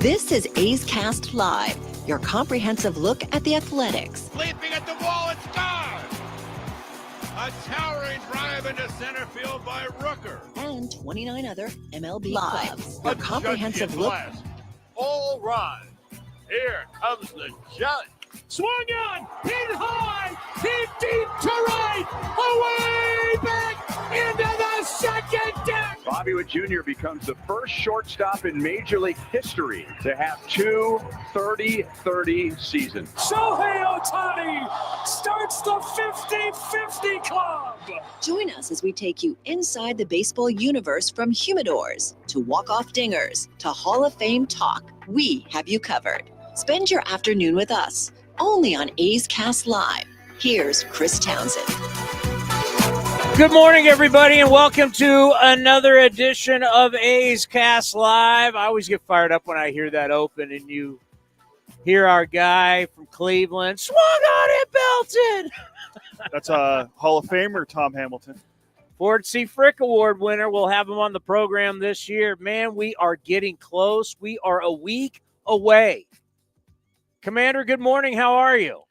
This is A's Cast Live, your comprehensive look at the Athletics. Leaping at the wall and scores! A towering drive into center field by Rooker. And 29 other MLB clubs. Your comprehensive look. All right. Here comes the judge. Swung on, hit high, hit deep to right, away back into the second deck. Bobby Witt Jr. becomes the first shortstop in Major League history to have two 30-30 seasons. Shohei Ohtani starts the 50-50 club. Join us as we take you inside the baseball universe, from humidors to walk-off dingers to Hall of Fame talk. We have you covered. Spend your afternoon with us, only on A's Cast Live. Here's Chris Townsend. Good morning, everybody, and welcome to another edition of A's Cast Live. I always get fired up when I hear that open and you hear our guy from Cleveland, swung on it, belted. That's a Hall of Famer, Tom Hamilton. Ford C. Frick Award winner. We'll have him on the program this year. Man, we are getting close. We are a week away. Commander, good morning. How are you?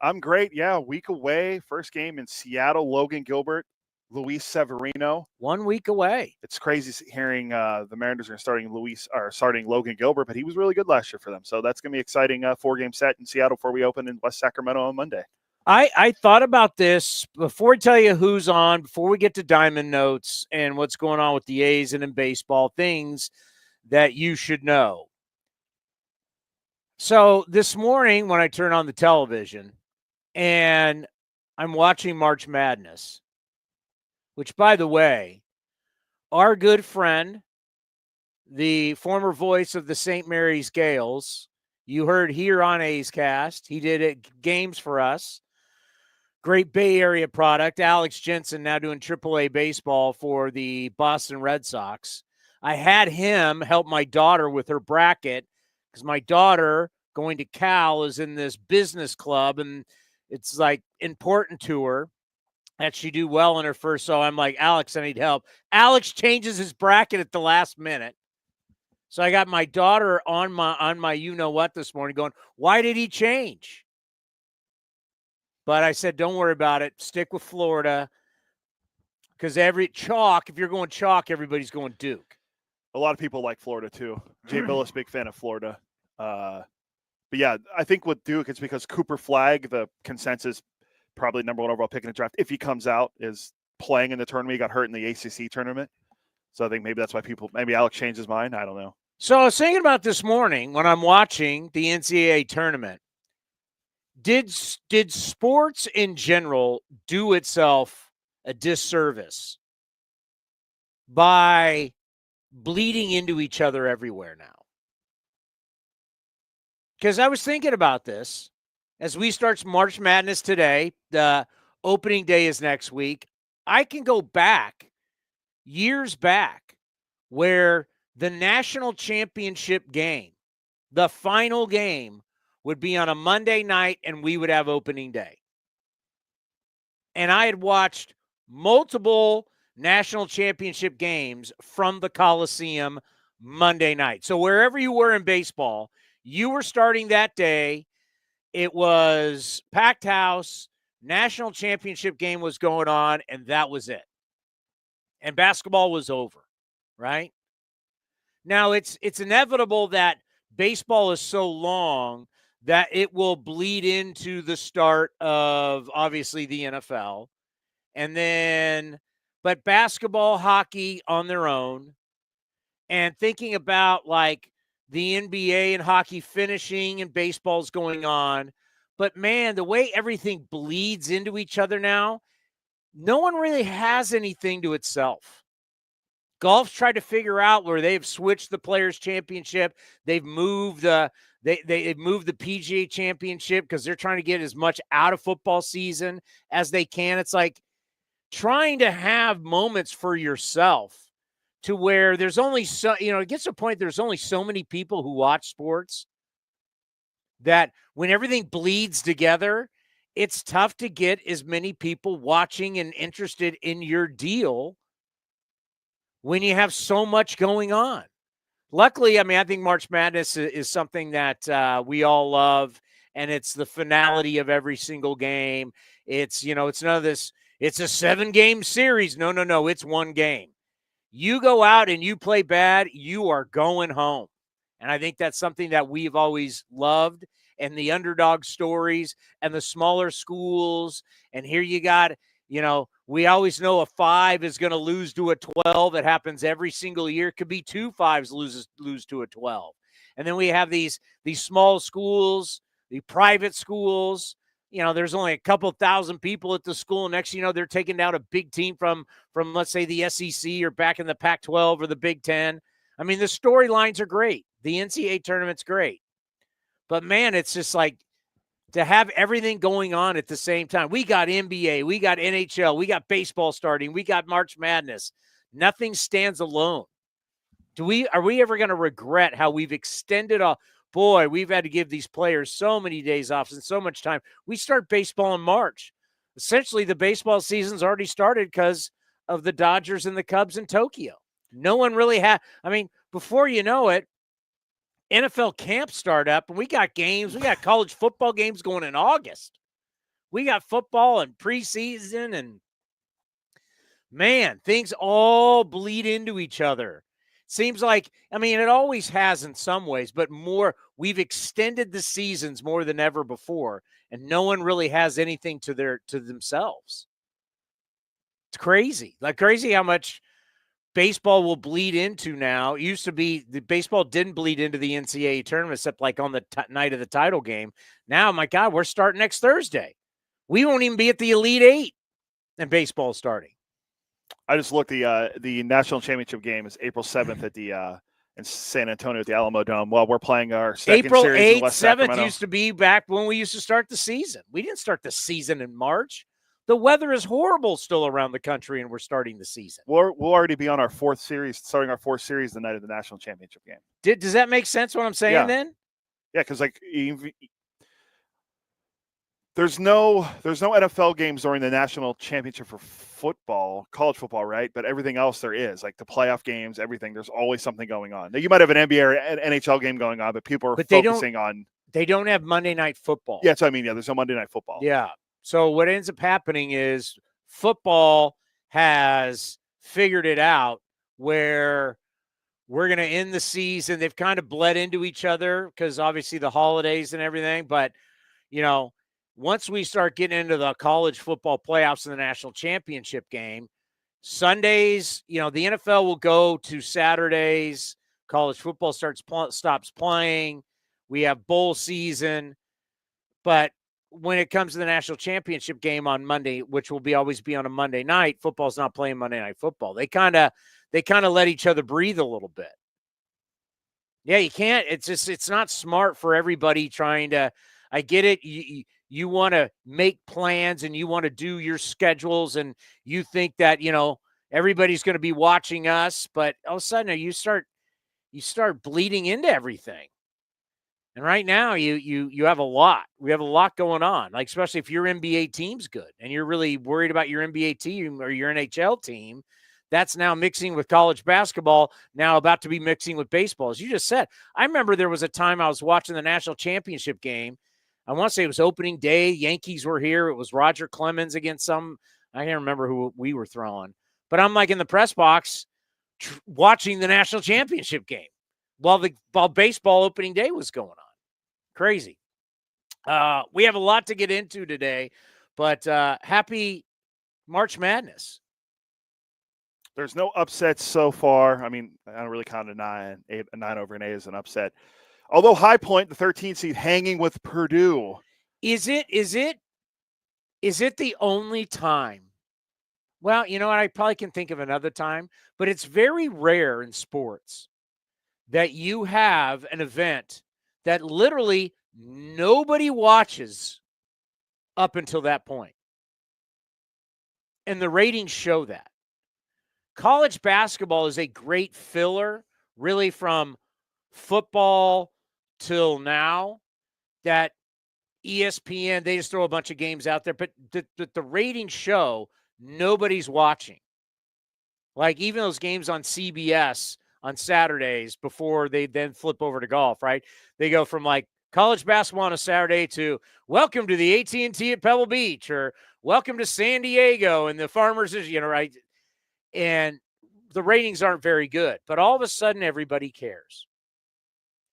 I'm great. Yeah, a week away. First game in Seattle. Logan Gilbert, Luis Severino. 1 week away. It's crazy hearing the Mariners are starting Logan Gilbert, but he was really good last year for them. So that's going to be exciting. 4-game set in Seattle before we open in West Sacramento on Monday. I thought about this before we tell you who's on, before we get to Diamond Notes and what's going on with the A's and in baseball, things that you should know. So this morning when I turn on the television and I'm watching March Madness, which, by the way, our good friend, the former voice of the St. Mary's Gales, you heard here on A's Cast. He did it games for us. Great Bay Area product. Alex Jensen now doing AAA baseball for the Boston Red Sox. I had him help my daughter with her bracket because my daughter going to Cal is in this business club and it's like important to her that she do well in her first. So I'm like, Alex, I need help. Alex changes his bracket at the last minute. So I got my daughter on my you know what this morning going, why did he change? But I said, don't worry about it. Stick with Florida. Because if you're going chalk, everybody's going Duke. A lot of people like Florida too. Jay Billis, big fan of Florida. But yeah, I think with Duke, it's because Cooper Flagg, the consensus probably number one overall pick in the draft, if he comes out, is playing in the tournament. He got hurt in the ACC tournament. So I think maybe that's why maybe Alex changed his mind. I don't know. So I was thinking about this morning when I'm watching the NCAA tournament. Did sports in general do itself a disservice by bleeding into each other everywhere now? Because I was thinking about this as we start March Madness today. The opening day is next week. I can go back, years back, where the national championship game, the final game, would be on a Monday night and we would have opening day. And I had watched multiple national championship games from the Coliseum Monday night. So wherever you were in baseball, you were starting that day. It was packed house. National championship game was going on, and that was it. And basketball was over, right? Now, it's inevitable that baseball is so long that it will bleed into the start of, obviously, the NFL. And then, but basketball, hockey on their own. And thinking about, like, the NBA and hockey finishing and baseball's going on. But, man, the way everything bleeds into each other now, no one really has anything to itself. Golf's tried to figure out where they've switched the Players' Championship. They've moved they've moved the PGA Championship because they're trying to get as much out of football season as they can. It's like trying to have moments for yourself to where there's only it gets to a point there's only so many people who watch sports that when everything bleeds together, it's tough to get as many people watching and interested in your deal when you have so much going on. Luckily, I mean, I think March Madness is something that we all love, and it's the finality of every single game. It's, it's none of this, it's a 7-game series. No. It's one game. You go out and you play bad, you are going home. And I think that's something that we've always loved, and the underdog stories and the smaller schools. And here you got, we always know a 5 is going to lose to a 12. It happens every single year. It could be 2 5s lose to a 12. And then we have these small schools, the private schools. There's only a couple thousand people at the school. Next, they're taking down a big team from let's say the SEC or back in the Pac-12 or the Big Ten. I mean, the storylines are great. The NCAA tournament's great. But man, it's just like to have everything going on at the same time. We got NBA, we got NHL, we got baseball starting, we got March Madness. Nothing stands alone. Are we ever going to regret how we've extended boy, we've had to give these players so many days off and so much time. We start baseball in March. Essentially, the baseball season's already started because of the Dodgers and the Cubs in Tokyo. No one really had. I mean, before you know it, NFL camps start up, and we got games. We got college football games going in August. We got football and preseason, and man, things all bleed into each other. Seems like, I mean, it always has in some ways, but more, we've extended the seasons more than ever before, and no one really has anything to themselves. It's crazy. Like crazy how much baseball will bleed into now. It used to be the baseball didn't bleed into the NCAA tournament except like on the night of the title game. Now, my God, we're starting next Thursday. We won't even be at the Elite Eight, and baseball starting. I just looked. The national championship game is April 7th at the in San Antonio at the Alamo Dome. Well, we're playing our second April series 8th, in West 7th Sacramento. used to be back when we used to start the season. We didn't start the season in March. The weather is horrible still around the country, and we're starting the season. We'll already be on our starting our fourth series the night of the national championship game. Does that make sense what I'm saying then? Yeah, because like there's no NFL games during the national championship for football, college football, right? But everything else there is, like the playoff games, everything. There's always something going on. Now, you might have an NBA or an NHL game going on, but people are focusing on. They don't have Monday Night Football. Yeah, so I mean, there's no Monday Night Football. Yeah. So what ends up happening is football has figured it out where we're going to end the season. They've kind of bled into each other because obviously the holidays and everything. But, once we start getting into the college football playoffs and the national championship game, Sundays, the NFL will go to Saturdays. College football stops playing. We have bowl season. But when it comes to the national championship game on Monday, which will always be on a Monday night, football's not playing Monday Night Football. They kind of let each other breathe a little bit. Yeah, you can't. It's not smart for everybody trying to. I get it. You want to make plans and you want to do your schedules and you think that, everybody's going to be watching us, but all of a sudden you start bleeding into everything. And right now you have a lot. We have a lot going on, like especially if your NBA team's good and you're really worried about your NBA team or your NHL team. That's now mixing with college basketball, now about to be mixing with baseball. As you just said, I remember there was a time I was watching the national championship game. I want to say it was opening day. Yankees were here. It was Roger Clemens against I can't remember who we were throwing. But I'm like in the press box watching the national championship game while baseball opening day was going on. Crazy. We have a lot to get into today, but happy March Madness. There's no upsets so far. I mean, I don't really count a 9 over an 8 as an upset. Although High Point, the 13th seed, hanging with Purdue. Is it the only time? Well, I probably can think of another time, but it's very rare in sports that you have an event that literally nobody watches up until that point. And the ratings show that. College basketball is a great filler, really, from football till now, that ESPN, they just throw a bunch of games out there, but the ratings show nobody's watching. Like even those games on CBS on Saturdays before they then flip over to golf, right? They go from like college basketball on a Saturday to welcome to the AT&T at Pebble Beach, or welcome to San Diego and the Farmers, right? And the ratings aren't very good, but all of a sudden everybody cares.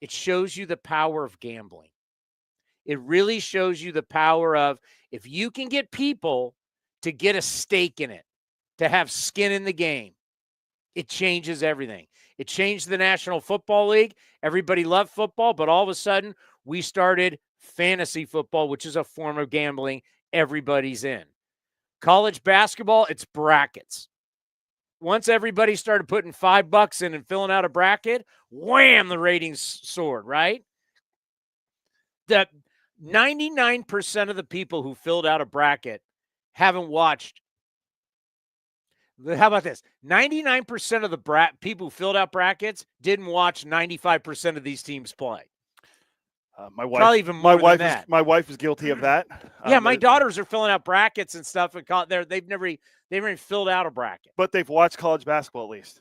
It shows you the power of gambling. It really shows you the power of, if you can get people to get a stake in it, to have skin in the game, it changes everything. It changed the National Football League. Everybody loved football, but all of a sudden we started fantasy football, which is a form of gambling everybody's in. College basketball, it's brackets. Once everybody started putting $5 in and filling out a bracket, wham, the ratings soared, right? The 99% of the people who filled out a bracket haven't watched. How about this? 99% of the people who filled out brackets didn't watch 95% of these teams play. My wife, probably even more than that. My wife is guilty of that. Yeah, my daughters are filling out brackets and stuff, and they've never even filled out a bracket. But they've watched college basketball at least.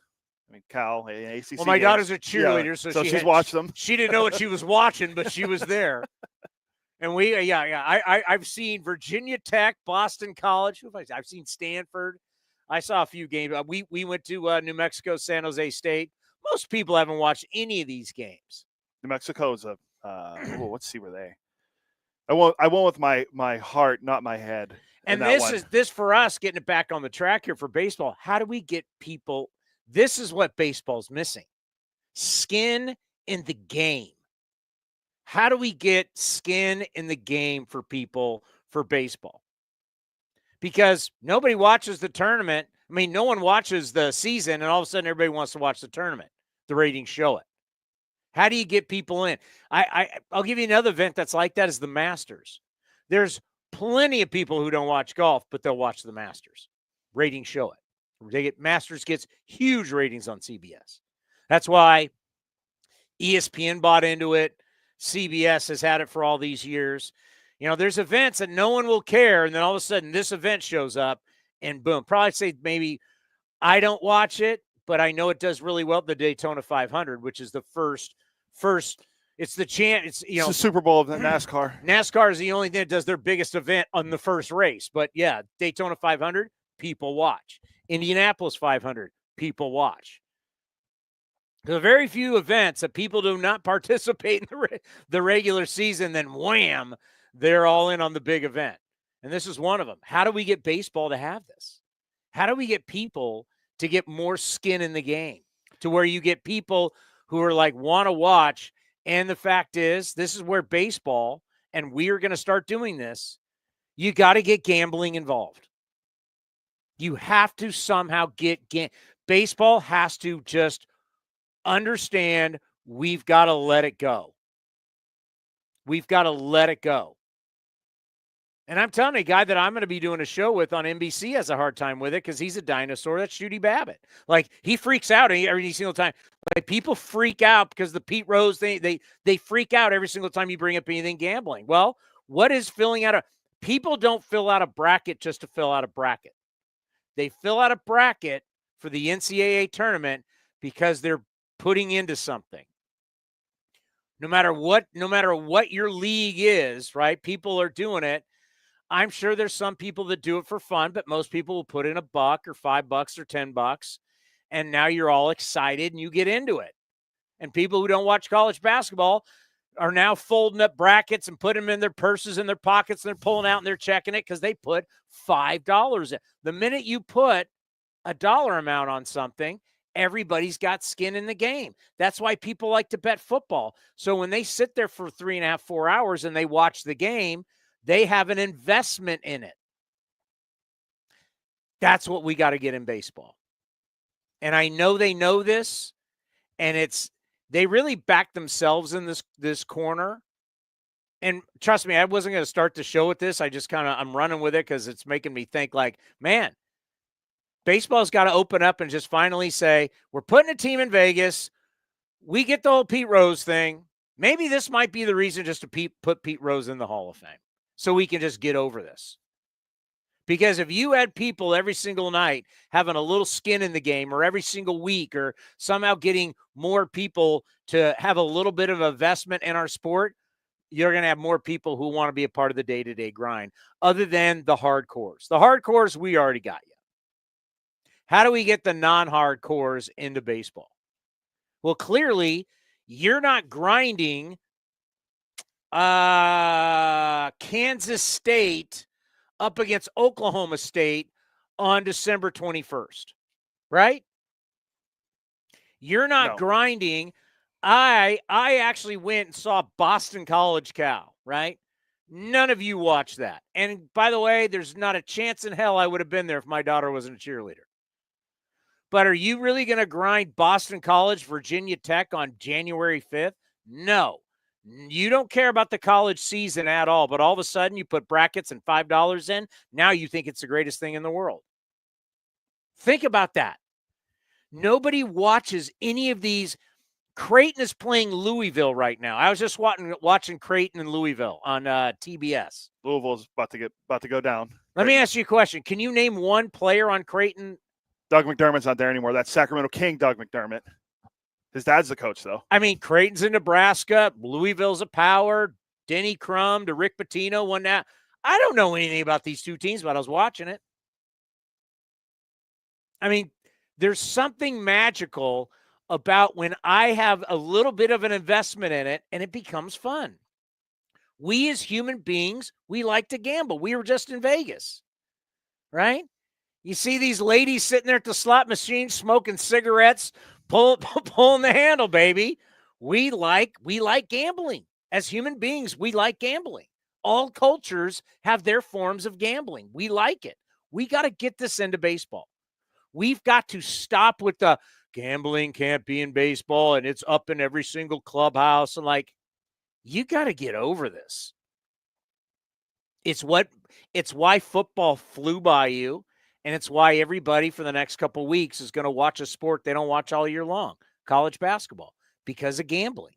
I mean, Cal, ACC. Well, my daughters are cheerleaders, yeah, so she's watched them. She didn't know what she was watching, but she was there. And I've seen Virginia Tech, Boston College. Who have I seen? I've seen Stanford. I saw a few games. We went to New Mexico, San Jose State. Most people haven't watched any of these games. New Mexico's a let's see where they. I went with my heart, not my head. And this for us, getting it back on the track here for baseball. How do we get people? This is what baseball's missing: skin in the game. How do we get skin in the game for people for baseball? Because nobody watches the tournament. I mean, no one watches the season, and all of a sudden everybody wants to watch the tournament. The ratings show it. How do you get people in? I'll give you another event that's like that is the Masters. There's plenty of people who don't watch golf, but they'll watch the Masters. Ratings show it. Masters gets huge ratings on CBS. That's why ESPN bought into it. CBS has had it for all these years. You know, there's events that no one will care, and then all of a sudden this event shows up, and boom. Probably say maybe I don't watch it, but I know it does really well. The Daytona 500, which is the first. It's the it's the Super Bowl of NASCAR. NASCAR is the only thing that does their biggest event on the first race. But yeah, Daytona 500, people watch. Indianapolis 500, people watch. There are very few events that people do not participate in the regular season, then wham, they're all in on the big event. And this is one of them. How do we get baseball to have this? How do we get people to get more skin in the game to where you get people who are like, want to watch? And the fact is, this is where baseball, and we are going to start doing this, you got to get gambling involved. You have to somehow get baseball has to just understand we've got to let it go. We've got to let it go. And I'm telling you, a guy that I'm going to be doing a show with on NBC has a hard time with it because he's a dinosaur. That's Judy Babbitt. Like, he freaks out every single time. Like, people freak out because the Pete Rose thing, they freak out every single time you bring up anything gambling. Well, what is filling out people don't fill out a bracket just to fill out a bracket. They fill out a bracket for the NCAA tournament because they're putting into something. No matter what your league is, right? People are doing it. I'm sure there's some people that do it for fun, but most people will put in $1 or $5 or $10, and now you're all excited and you get into it. And people who don't watch college basketball are now folding up brackets and putting them in their purses in their pockets, and they're pulling out and they're checking it because they put $5 in. The minute you put a dollar amount on something, everybody's got skin in the game. That's why people like to bet football. So when they sit there for 3.5, 4 hours and they watch the game, they have an investment in it. That's what we got to get in baseball. And I know they know this, and they really back themselves in this corner. And trust me, I wasn't going to start the show with this. I'm running with it because it's making me think like, man, baseball's got to open up and just finally say, we're putting a team in Vegas. We get the whole Pete Rose thing. Maybe this might be the reason just to put Pete Rose in the Hall of Fame so we can just get over this. Because if you had people every single night having a little skin in the game, or every single week, or somehow getting more people to have a little bit of investment in our sport, you're going to have more people who want to be a part of the day-to-day grind, other than the hardcores. The hardcores, we already got you. How do we get the non-hardcores into baseball? Well, clearly, you're not grinding Kansas State up against Oklahoma State on December 21st, right? You're not grinding. I actually went and saw Boston College Cal, right? None of you watched that. And by the way, there's not a chance in hell I would have been there if my daughter wasn't a cheerleader. But are you really going to grind Boston College, Virginia Tech on January 5th? No. You don't care about the college season at all, but all of a sudden you put brackets and $5 in. Now you think it's the greatest thing in the world. Think about that. Nobody watches any of these. Creighton is playing Louisville right now. I was just watching Creighton and Louisville on TBS. Louisville's about to go down. Let me ask you a question. Can you name one player on Creighton? Doug McDermott's not there anymore. That's Sacramento King Doug McDermott. His dad's the coach, though. I mean, Creighton's in Nebraska. Louisville's a power. Denny Crum to Rick Pitino won that. I don't know anything about these two teams, but I was watching it. I mean, there's something magical about when I have a little bit of an investment in it and it becomes fun. We as human beings, we like to gamble. We were just in Vegas, right? You see these ladies sitting there at the slot machine smoking cigarettes, pulling the handle, baby. We like gambling. As human beings, we like gambling. All cultures have their forms of gambling. We like it. We got to get this into baseball. We've got to stop with the gambling can't be in baseball and it's up in every single clubhouse. And you got to get over this. It's why football flew by you. And it's why everybody for the next couple of weeks is going to watch a sport they don't watch all year long, college basketball, because of gambling.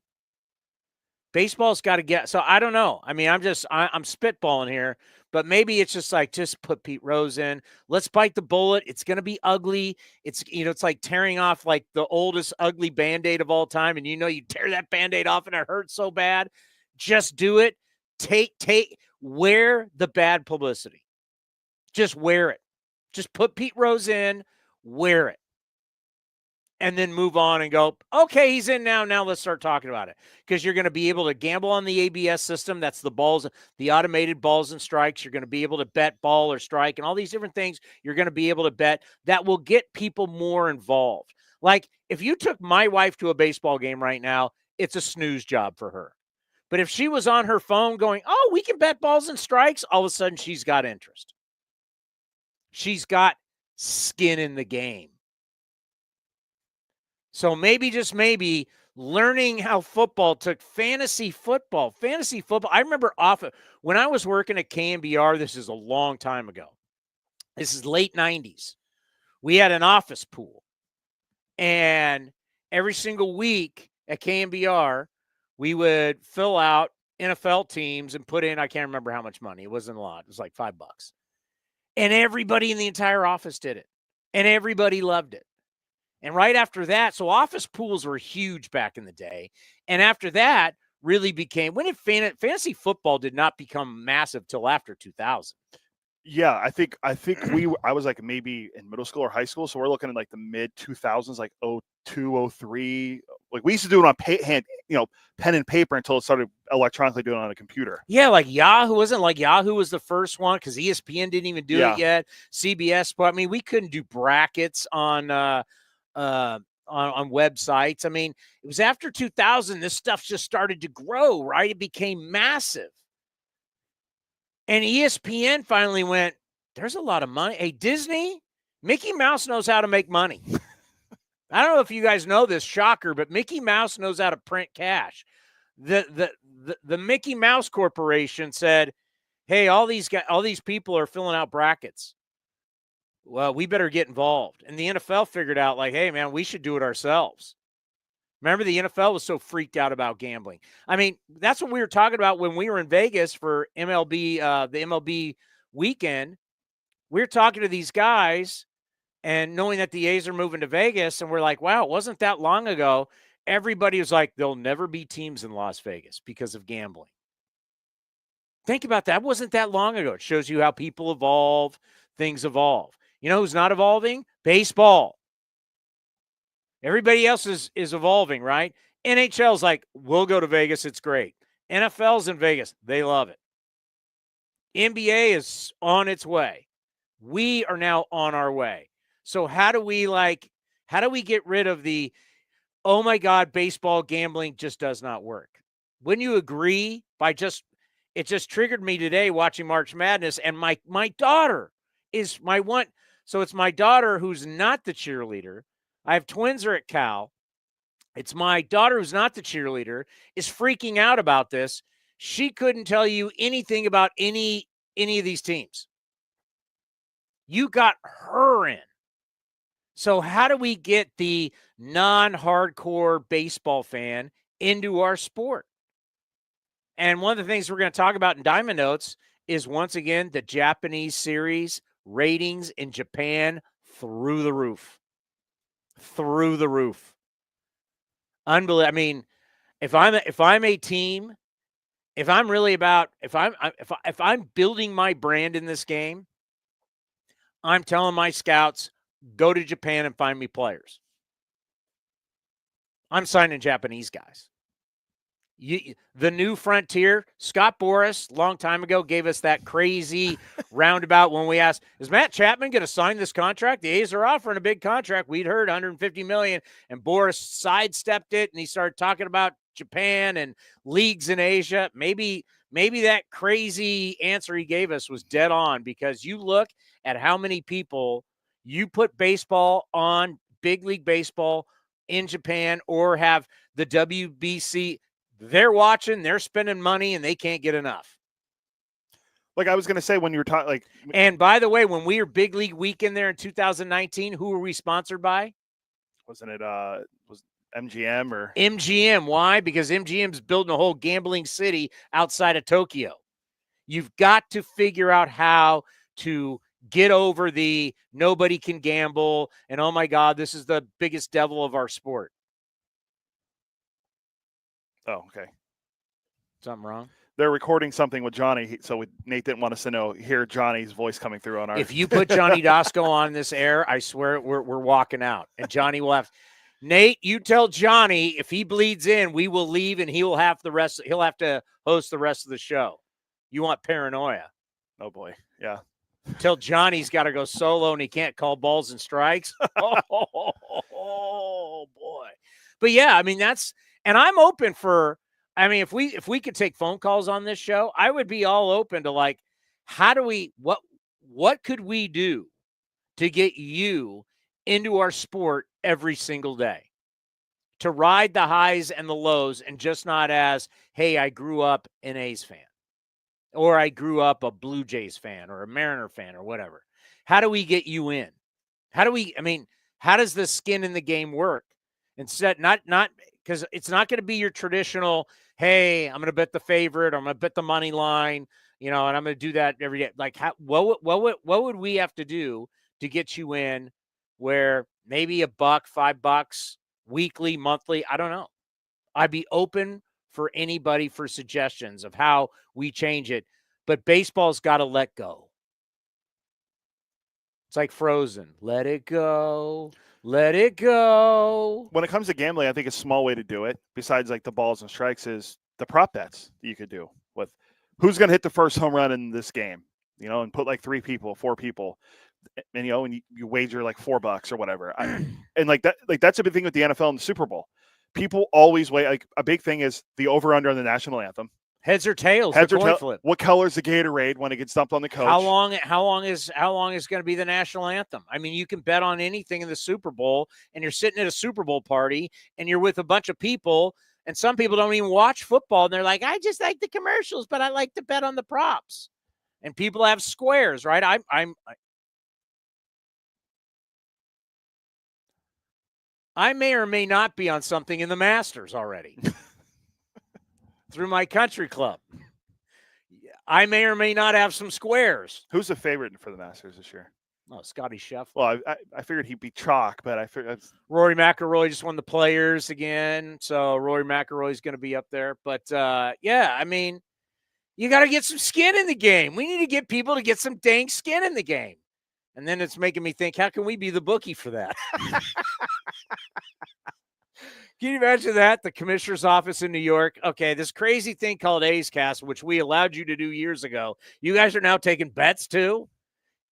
Baseball's got to get – so I don't know. I mean, I'm spitballing here, but maybe it's just put Pete Rose in. Let's bite the bullet. It's going to be ugly. It's like tearing off the oldest ugly Band-Aid of all time, and you tear that Band-Aid off and it hurts so bad. Just do it. Wear the bad publicity. Just wear it. Just put Pete Rose in, wear it, and then move on and go, okay, he's in now. Now let's start talking about it, because you're going to be able to gamble on the ABS system. That's the automated balls and strikes. You're going to be able to bet ball or strike and all these different things you're going to be able to bet that will get people more involved. Like if you took my wife to a baseball game right now, it's a snooze job for her. But if she was on her phone going, oh, we can bet balls and strikes, all of a sudden she's got interest. She's got skin in the game. So maybe, just maybe, learning how football took fantasy football. I remember when I was working at KMBR, this is a long time ago. This is late 90s. We had an office pool. And every single week at KMBR, we would fill out NFL teams and put in, I can't remember how much money. It wasn't a lot. It was like $5. And everybody in the entire office did it. And everybody loved it. And right after that, so office pools were huge back in the day. And after that, really became, when fantasy football did not become massive till after 2000. Yeah, I think I was maybe in middle school or high school. So we're looking at the mid 2000s, 02, 03. We used to do it on pen and paper until it started electronically doing it on a computer. Yeah, Yahoo. Yahoo was the first one because ESPN didn't even do it yet. CBS, but I mean, we couldn't do brackets on websites. I mean, it was after 2000, this stuff just started to grow, right? It became massive. And ESPN finally went, there's a lot of money. Hey, Disney, Mickey Mouse knows how to make money. I don't know if you guys know this, shocker, but Mickey Mouse knows how to print cash. The Mickey Mouse Corporation said, hey, all these people are filling out brackets. Well, we better get involved. And the NFL figured out, hey, man, we should do it ourselves. Remember, the NFL was so freaked out about gambling. I mean, that's what we were talking about when we were in Vegas for MLB, the MLB weekend. we're talking to these guys and knowing that the A's are moving to Vegas, and we're like, wow, it wasn't that long ago. Everybody was like, there'll never be teams in Las Vegas because of gambling. Think about that. It wasn't that long ago. It shows you how people evolve, things evolve. You know who's not evolving? Baseball. Everybody else is evolving, right? NHL's like, we'll go to Vegas. It's great. NFL's in Vegas. They love it. NBA is on its way. We are now on our way. So how do we get rid of the, oh my God, baseball gambling just does not work? Wouldn't you agree? It just triggered me today watching March Madness, and my daughter is my one. So it's my daughter who's not the cheerleader. I have twins are at Cal. It's my daughter who's not the cheerleader is freaking out about this. She couldn't tell you anything about any of these teams. You got her in. So how do we get the non-hardcore baseball fan into our sport? And one of the things we're going to talk about in Diamond Notes is, once again, the Japanese series ratings in Japan through the roof. Through the roof. Unbelievable. I mean, if I'm a team, if I'm building my brand in this game, I'm telling my scouts, go to Japan and find me players. I'm signing Japanese guys. The new frontier, Scott Boras, long time ago, gave us that crazy roundabout when we asked, is Matt Chapman going to sign this contract? The A's are offering a big contract. We'd heard $150 million, and Boras sidestepped it, and he started talking about Japan and leagues in Asia. Maybe that crazy answer he gave us was dead on, because you look at how many people you put baseball on, big league baseball in Japan, or have the WBC. They're watching, they're spending money, and they can't get enough. Like I was going to say when you were talking, and by the way, when we were big league weekend there in 2019, who were we sponsored by? Wasn't it was MGM or MGM? Why? Because MGM's building a whole gambling city outside of Tokyo. You've got to figure out how to get over the nobody can gamble and, oh my God, this is the biggest devil of our sport. Oh, okay. Something wrong? They're recording something with Johnny, so Nate didn't want us to hear Johnny's voice coming through on our. If you put Johnny Dasco on this air, I swear we're walking out, and Johnny will have. Nate, you tell Johnny if he bleeds in, we will leave, and he'll have to host the rest of the show. You want paranoia? Oh boy, yeah. Till Johnny's got to go solo and he can't call balls and strikes. Oh boy. But yeah, I mean and I'm open for, I mean, if we could take phone calls on this show, I would be all open to, like, how do we, what could we do to get you into our sport every single day, to ride the highs and the lows, and just not as, hey, I grew up an A's fan, or I grew up a Blue Jays fan, or a Mariner fan, or whatever. How do we get you in? How does the skin in the game work? Instead, not because it's not going to be your traditional, hey, I'm going to bet the favorite, or I'm going to bet the money line, and I'm going to do that every day. Like, what would we have to do to get you in, where maybe $1, $5 weekly, monthly? I don't know. I'd be open for anybody for suggestions of how we change it, but baseball's got to let go. It's like Frozen. Let it go. Let it go. When it comes to gambling, I think a small way to do it, besides like the balls and strikes, is the prop bets that you could do with who's going to hit the first home run in this game, and put like 3 people, 4 people, and you wager like $4 or whatever. And that's a big thing with the NFL and the Super Bowl. People always wait. Like, a big thing is the over/under on the national anthem. Heads or tails? Heads or tails. What color is the Gatorade when it gets dumped on the coach? How long is going to be the national anthem? I mean, you can bet on anything in the Super Bowl, and you're sitting at a Super Bowl party, and you're with a bunch of people, and some people don't even watch football, and they're like, I just like the commercials, but I like to bet on the props. And people have squares, right? I may or may not be on something in the Masters already through my country club. I may or may not have some squares. Who's the favorite for the Masters this year? Oh, Scotty Scheffler. Well, I figured he'd be chalk, but I figured Rory McIlroy just won the Players again, so Rory McIlroy's going to be up there. But, yeah, I mean, you got to get some skin in the game. We need to get people to get some dang skin in the game. And then it's making me think, how can we be the bookie for that? Can you imagine that? The commissioner's office in New York. Okay, this crazy thing called A's Cast, which we allowed you to do years ago. You guys are now taking bets too?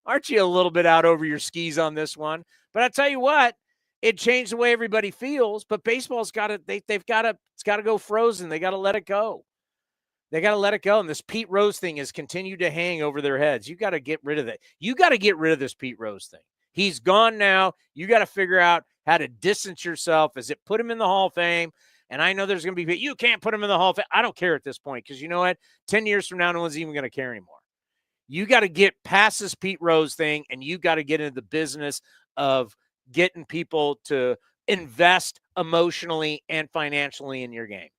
Aren't you a little bit out over your skis on this one? But I tell you what, it changed the way everybody feels. But baseball's got to, it's got to go frozen. They got to let it go. They got to let it go. And this Pete Rose thing has continued to hang over their heads. You got to get rid of it. You got to get rid of this Pete Rose thing. He's gone now. You got to figure out how to distance yourself. Is it put him in the Hall of Fame? And I know there's going to be, you can't put him in the Hall of Fame. I don't care at this point because you know what? 10 years from now, no one's even going to care anymore. You got to get past this Pete Rose thing, and you got to get into the business of getting people to invest emotionally and financially in your game.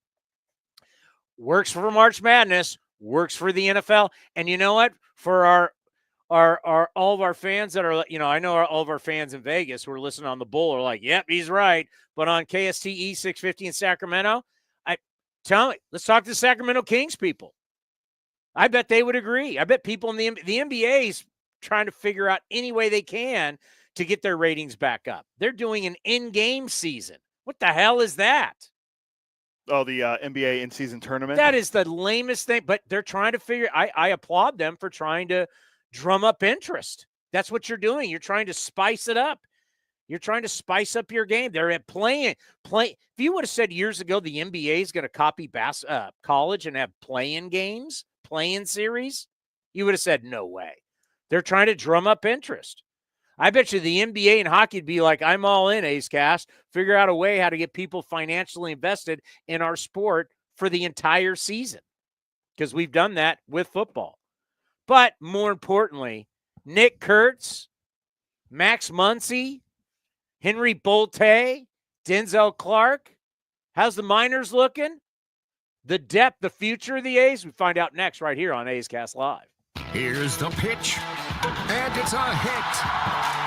Works for March Madness, works for the NFL. And you know what? For our all of our fans that are, you know, I know all of our fans in Vegas who are listening on the Bull are like, yep, he's right. But on KSTE 650 in Sacramento, tell me, let's talk to the Sacramento Kings people. I bet they would agree. I bet people in the NBA is trying to figure out any way they can to get their ratings back up. They're doing an in-game season. What the hell is that? Oh, the NBA in-season tournament? That is the lamest thing, but they're trying to figure – I applaud them for trying to drum up interest. That's what you're doing. You're trying to spice it up. You're trying to spice up your game. They're at playing. If you would have said years ago the NBA is going to copy college and have play-in games, play-in series, you would have said no way. They're trying to drum up interest. I bet you the NBA and hockey would be like, I'm all in, A's Cast. Figure out a way how to get people financially invested in our sport for the entire season, because we've done that with football. But more importantly, Nick Kurtz, Max Muncy, Henry Bolte, Denzel Clark. How's the Miners looking? The depth, the future of the A's, we find out next right here on A's Cast Live. Here's the pitch, and it's a hit.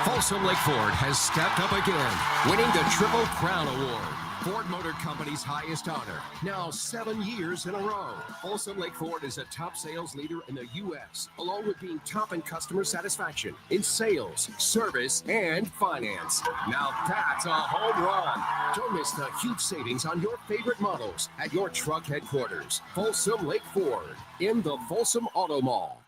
Folsom Lake Ford has stepped up again, winning the Triple Crown Award, Ford Motor Company's highest honor, now 7 years in a row. Folsom Lake Ford is a top sales leader in the U.S., along with being top in customer satisfaction in sales, service, and finance. Now that's a home run. Don't miss the huge savings on your favorite models at your truck headquarters. Folsom Lake Ford in the Folsom Auto Mall.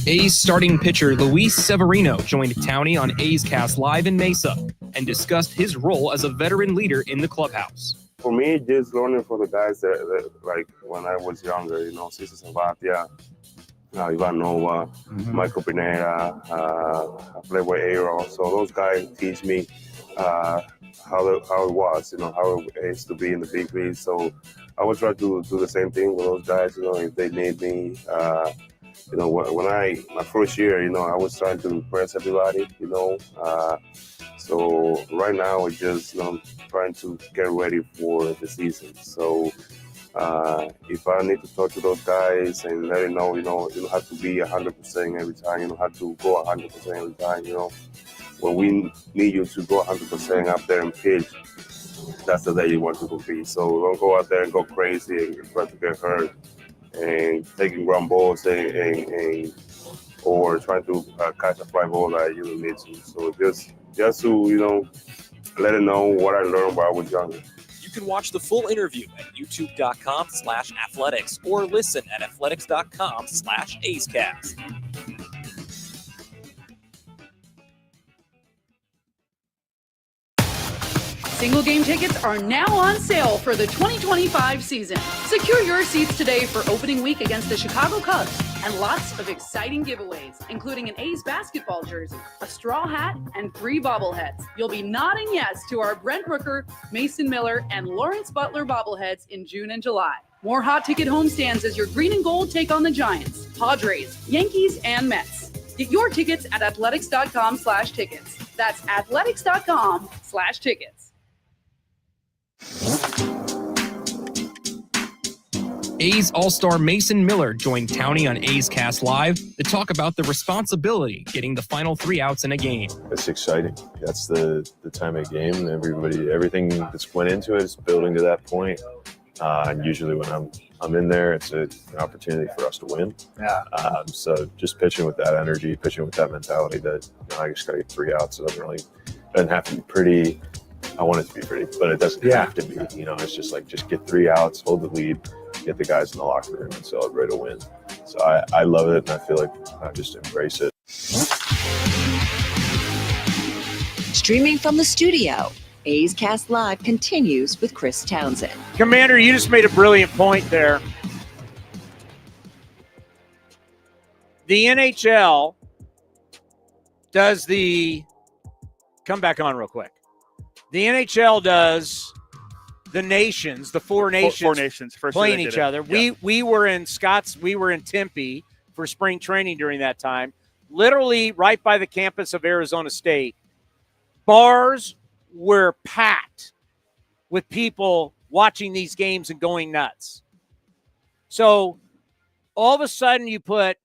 A's starting pitcher Luis Severino joined Towny on A's Cast Live in Mesa and discussed his role as a veteran leader in the clubhouse. For me, just learning from the guys that like when I was younger, you know, Cesar Sabathia, Ivan Nova, Michael Pineda, I played with Aero. So those guys teach me how it was, you know, how it is to be in the big leagues. So I would try to do the same thing with those guys, you know, if they need me. You know, when my first year, you know, I was trying to impress everybody, you know. So right now, it's just, you know, trying to get ready for the season. So if I need to talk to those guys and let them know, you know, you don't have to be 100% every time. You don't have to go 100% every time, you know. When we need you to go 100% up there and pitch, that's the day you want to compete. So don't go out there and go crazy and try to get hurt and taking ground balls and or trying to catch a fly ball that you don't need to. So just to, you know, let them know what I learned while I was younger. You can watch the full interview at youtube.com/athletics or listen at athletics.com/AceCast. Single game tickets are now on sale for the 2025 season. Secure your seats today for opening week against the Chicago Cubs and lots of exciting giveaways, including an A's basketball jersey, a straw hat, and 3 bobbleheads. You'll be nodding yes to our Brent Rooker, Mason Miller, and Lawrence Butler bobbleheads in June and July. More hot ticket homestands as your green and gold take on the Giants, Padres, Yankees, and Mets. Get your tickets at athletics.com/tickets. That's athletics.com/tickets. A's All-Star Mason Miller joined Towny on A's Cast Live to talk about the responsibility getting the final 3 outs in a game. It's exciting. That's the time of game. Everything that's went into it is building to that point. And usually when I'm in there, it's an opportunity for us to win. Yeah. So just pitching with that energy, pitching with that mentality that I just got to get 3 outs. It doesn't have to be pretty. I want it to be pretty, but it doesn't have to be. It's just just get 3 outs, hold the lead, get the guys in the locker room and celebrate a win. So I love it, and I feel like I just embrace it. Streaming from the studio, A's Cast Live continues with Chris Townsend. Commander, you just made a brilliant point there. The NHL does come back on real quick. The NHL does the nations, the four nations first playing each other. Yeah. We were in Tempe for spring training during that time, literally right by the campus of Arizona State. Bars were packed with people watching these games and going nuts. So all of a sudden you put,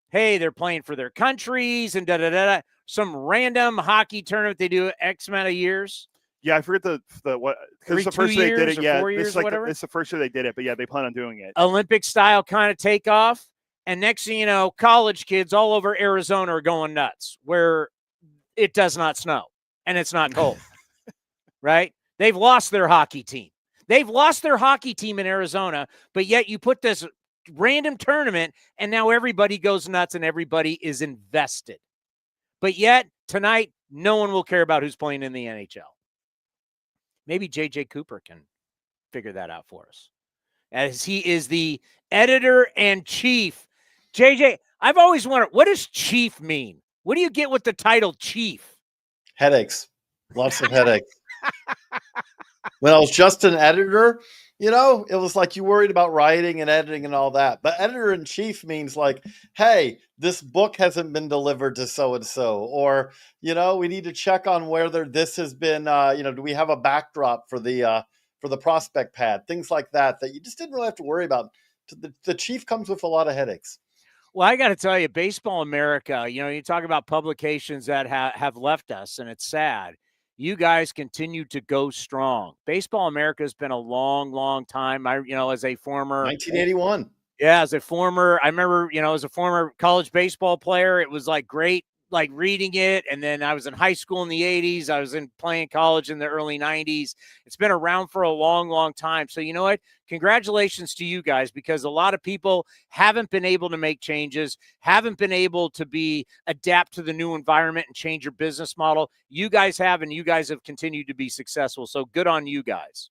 hey, they're playing for their countries and da-da-da-da, some random hockey tournament they do X amount of years. Yeah, I forget what because the first year they did it. Yeah, it's the first year they did it, but yeah, they plan on doing it. Olympic style kind of takeoff, and next thing you know, college kids all over Arizona are going nuts, where it does not snow and it's not cold. Right? They've lost their hockey team. They've lost their hockey team in Arizona, but yet you put this random tournament, and now everybody goes nuts and everybody is invested. But yet tonight, no one will care about who's playing in the NHL. Maybe J.J. Cooper can figure that out for us, as he is the editor-in-chief. J.J., I've always wondered, what does chief mean? What do you get with the title chief? Headaches. Lots of headaches. When I was just an editor, it was like you worried about writing and editing and all that. But editor-in-chief means like, hey, this book hasn't been delivered to so-and-so. Or, we need to check on whether this has been, do we have a backdrop for the prospect pad? Things like that you just didn't really have to worry about. The chief comes with a lot of headaches. Well, I got to tell you, Baseball America, you talk about publications that have left us, and it's sad. You guys continue to go strong. Baseball America has been a long, long time. As a former 1981. Yeah, I remember, as a former college baseball player, it was great, reading it. And then I was in high school in the 80s. I was playing college in the early 90s. It's been around for a long, long time. So you know what? Congratulations to you guys, because a lot of people haven't been able to make changes, haven't been able to adapt to the new environment and change your business model. You guys have, and you guys have continued to be successful. So good on you guys.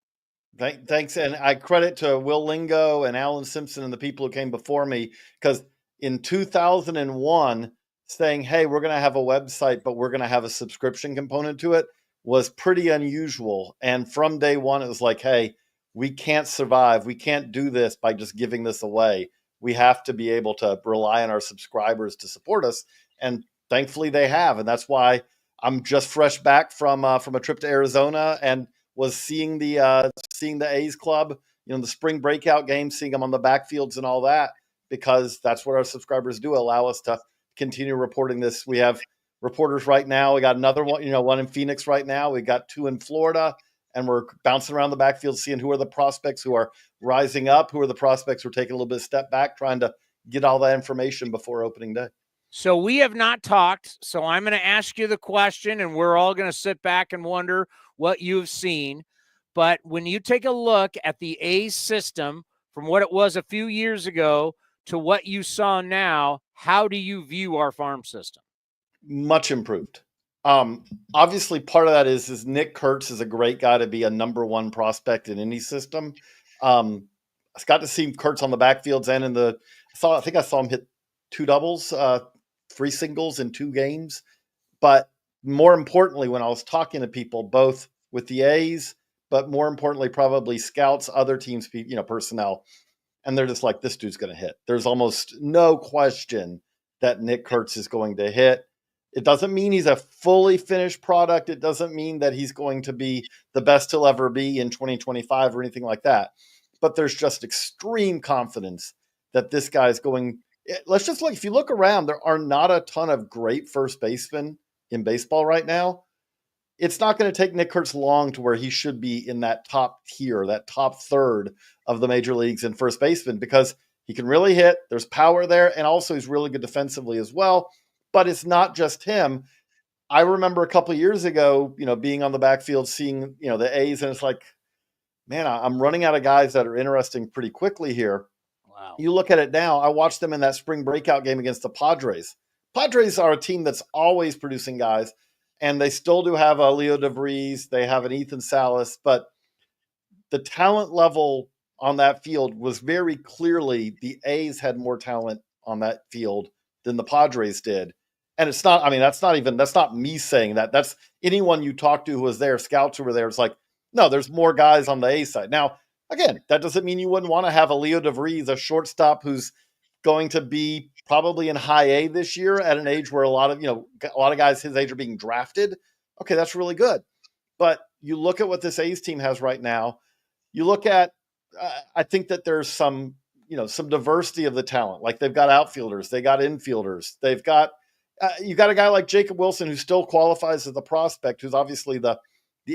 Thanks. And I credit to Will Lingo and Alan Simpson and the people who came before me, because in 2001, saying, hey, we're going to have a website, but we're going to have a subscription component to it was pretty unusual. And from day one, it was like, hey, we can't survive. We can't do this by just giving this away. We have to be able to rely on our subscribers to support us. And thankfully they have. And that's why I'm just fresh back from a trip to Arizona and was seeing the A's club, the spring breakout games, seeing them on the backfields and all that, because that's what our subscribers do, allow us to continue reporting this. We have reporters right now. We got another one, one in Phoenix right now. We got 2 in Florida, and we're bouncing around the backfield, seeing who are the prospects who are rising up, who are the prospects who are taking a little bit of step back, trying to get all that information before opening day. So we have not talked. So I'm going to ask you the question, and we're all going to sit back and wonder what you've seen. But when you take a look at the A's system from what it was a few years ago to what you saw now, how do you view our farm system? Much improved. Obviously, part of that is Nick Kurtz is a great guy to be a number 1 prospect in any system. I got to see Kurtz on the backfields and I think I saw him hit 2 doubles, 3 singles in 2 games. But more importantly, when I was talking to people, both with the A's, but more importantly, probably scouts, other teams, personnel, and they're just like, this dude's going to hit. There's almost no question that Nick Kurtz is going to hit. It doesn't mean he's a fully finished product. It doesn't mean that he's going to be the best he'll ever be in 2025 or anything like that. but there's just extreme confidence that this guy is going. Let's just look. If you look around, there are not a ton of great first basemen in baseball right now. It's not going to take Nick Kurtz long to where he should be in that top tier, that top third of the major leagues in first baseman, because he can really hit. There's power there. And also he's really good defensively as well. But it's not just him. I remember a couple of years ago, being on the backfield, seeing, the A's, and it's like, man, I'm running out of guys that are interesting pretty quickly here. Wow. You look at it now. I watched them in that spring breakout game against the Padres. Padres are a team that's always producing guys. And they still do have a Leo DeVries. They have an Ethan Salas. But the talent level on that field was very clearly the A's had more talent on that field than the Padres did. And it's not, that's not me saying that. That's anyone you talk to who was there, scouts who were there. It's like, no, there's more guys on the A side. Now, again, that doesn't mean you wouldn't want to have a Leo DeVries, a shortstop who's going to be probably in high A this year at an age where a lot of guys his age are being drafted. Okay, that's really good. But you look at what this A's team has right now. You look at, I think that there's some diversity of the talent. Like they've got outfielders, they got infielders, they've got, you got a guy like Jacob Wilson who still qualifies as the prospect, who's obviously the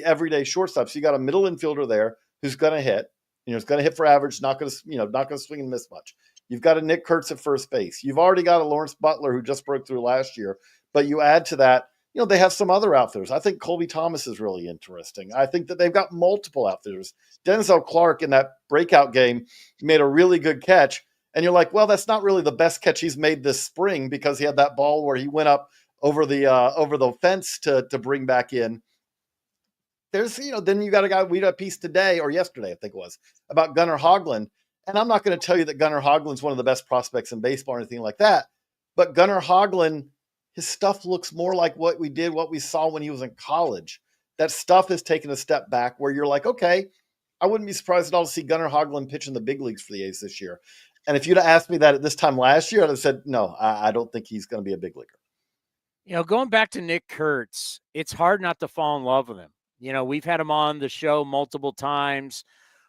everyday shortstop. So you got a middle infielder there who's going to hit. He's going to hit for average, not going to swing and miss much. You've got a Nick Kurtz at first base. You've already got a Lawrence Butler who just broke through last year. But you add to that, they have some other outfielders. I think Colby Thomas is really interesting. I think that they've got multiple outfielders. Denzel Clark in that breakout game made a really good catch. And you're like, well, that's not really the best catch he's made this spring, because he had that ball where he went up over the fence to bring back in. There's, then you got a guy, we had a piece today or yesterday, I think it was, about Gunnar Hoglund. And I'm not going to tell you that Gunnar Hoglund's one of the best prospects in baseball or anything like that. But Gunnar Hoglund, his stuff looks more like what we saw when he was in college. That stuff has taken a step back where you're like, okay, I wouldn't be surprised at all to see Gunnar Hoglund pitch in the big leagues for the A's this year. And if you'd have asked me that at this time last year, I'd have said, no, I don't think he's going to be a big leaguer. Going back to Nick Kurtz, it's hard not to fall in love with him. We've had him on the show multiple times.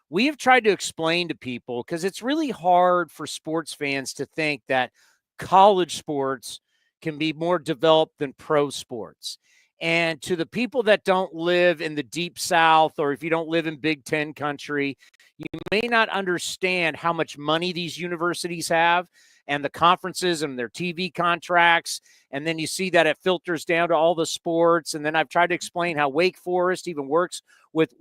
We have tried to explain to people, because it's really hard for sports fans to think that college sports can be more developed than pro sports. And to the people that don't live in the deep South, or if you don't live in Big Ten country, you may not understand how much money these universities have and the conferences and their TV contracts. And then you see that it filters down to all the sports. And then I've tried to explain how Wake Forest even works with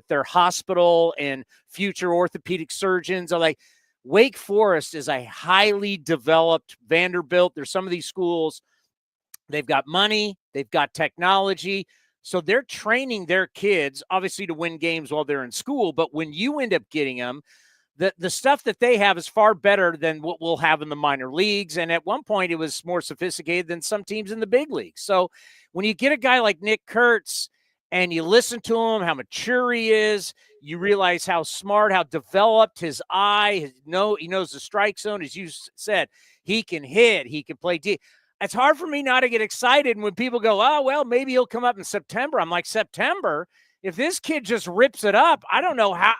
their hospital and future orthopedic surgeons. Are like, Wake Forest is a highly developed Vanderbilt. There's some of these schools, they've got money, they've got technology. So they're training their kids, obviously, to win games while they're in school. But when you end up getting them, the stuff that they have is far better than what we'll have in the minor leagues. And at one point, it was more sophisticated than some teams in the big leagues. So when you get a guy like Nick Kurtz and you listen to him, how mature he is, you realize how smart, how developed his eye, he knows the strike zone. As you said, he can hit, he can play deep. It's hard for me not to get excited when people go, oh, well, maybe he'll come up in September. I'm like, September? If this kid just rips it up, I don't know how.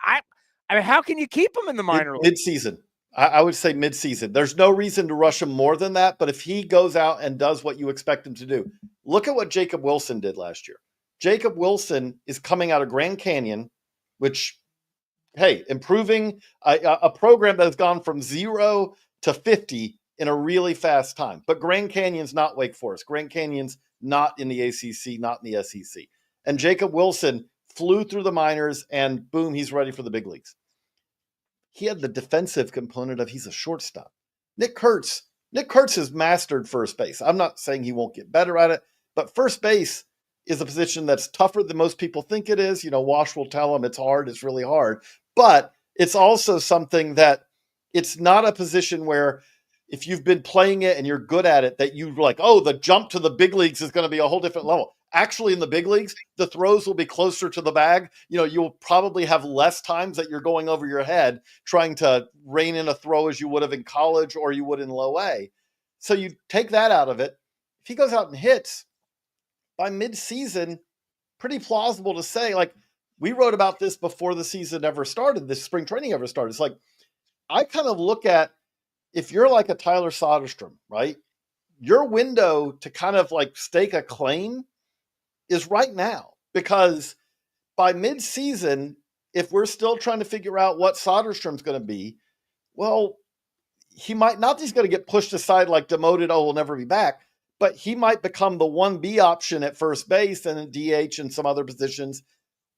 How can you keep him in the minor league? Mid-season. I would say mid-season. There's no reason to rush him more than that, but if he goes out and does what you expect him to do, look at what Jacob Wilson did last year. Jacob Wilson is coming out of Grand Canyon, which, hey, improving a program that has gone from 0 to 50 in a really fast time. But Grand Canyon's not Wake Forest. Grand Canyon's not in the ACC, not in the SEC. And Jacob Wilson flew through the minors, and boom, he's ready for the big leagues. He had the defensive component of he's a shortstop. Nick Kurtz has mastered first base. I'm not saying he won't get better at it, but first base is a position that's tougher than most people think it is. Wash will tell him it's hard. It's really hard. But it's also something that it's not a position where if you've been playing it and you're good at it, that you're like, oh, the jump to the big leagues is going to be a whole different level. Actually, in the big leagues, the throws will be closer to the bag. You'll probably have less times that you're going over your head trying to rein in a throw as you would have in college or you would in low A. So you take that out of it. If he goes out and hits by mid-season, pretty plausible to say, like, we wrote about this before the season ever started, this spring training ever started. It's like, I kind of look at, if you're like a Tyler Soderstrom, right? Your window to kind of like stake a claim is right now, because by mid-season, if we're still trying to figure out what Soderstrom's going to be, well, he might not, he's going to get pushed aside like demoted, oh, we'll never be back, but he might become the 1B option at first base and in DH and some other positions,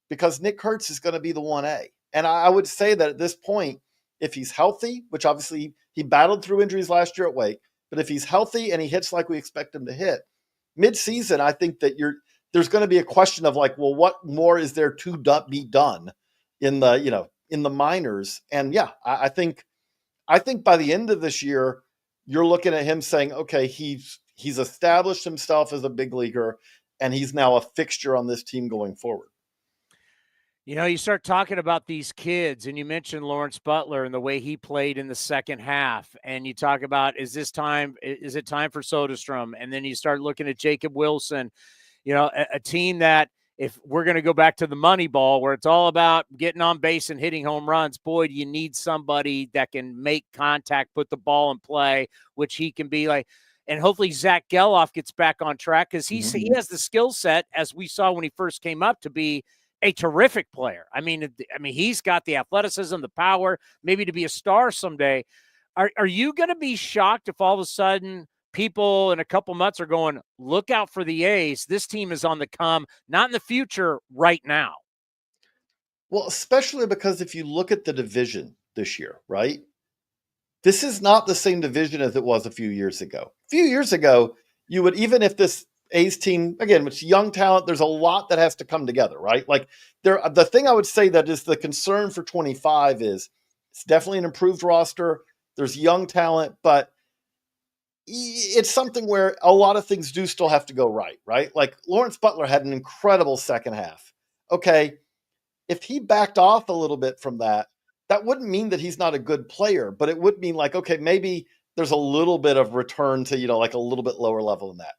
because Nick Kurtz is going to be the 1A. And I would say that at this point, if he's healthy, which obviously he battled through injuries last year at Wake, but if he's healthy and he hits like we expect him to hit, mid-season, I think that there's going to be a question of like, well, what more is there to be done in the minors? And yeah, I think by the end of this year, you're looking at him saying, okay, he's established himself as a big leaguer, and he's now a fixture on this team going forward. You start talking about these kids, and you mentioned Lawrence Butler and the way he played in the second half. And you talk about, is it time for Soderstrom? And then you start looking at Jacob Wilson, a team that, if we're going to go back to the money ball where it's all about getting on base and hitting home runs, boy, do you need somebody that can make contact, put the ball in play, which he can be like. And hopefully Zach Geloff gets back on track, because he has the skill set, as we saw when he first came up, to be a terrific player. I mean, he's got the athleticism, the power, maybe to be a star someday. Are you going to be shocked if all of a sudden people in a couple months are going, look out for the A's? This team is on the come, not in the future, right now. Well, especially because if you look at the division this year, right? This is not the same division as it was a few years ago. A few years ago, you would, even if this A's team, again, it's young talent, there's a lot that has to come together, right? Like, the thing I would say that is the concern for 25 is it's definitely an improved roster. There's young talent, but it's something where a lot of things do still have to go right, right? Like, Lawrence Butler had an incredible second half. Okay, if he backed off a little bit from that, that wouldn't mean that he's not a good player, but it would mean like, okay, maybe there's a little bit of return to, like a little bit lower level than that.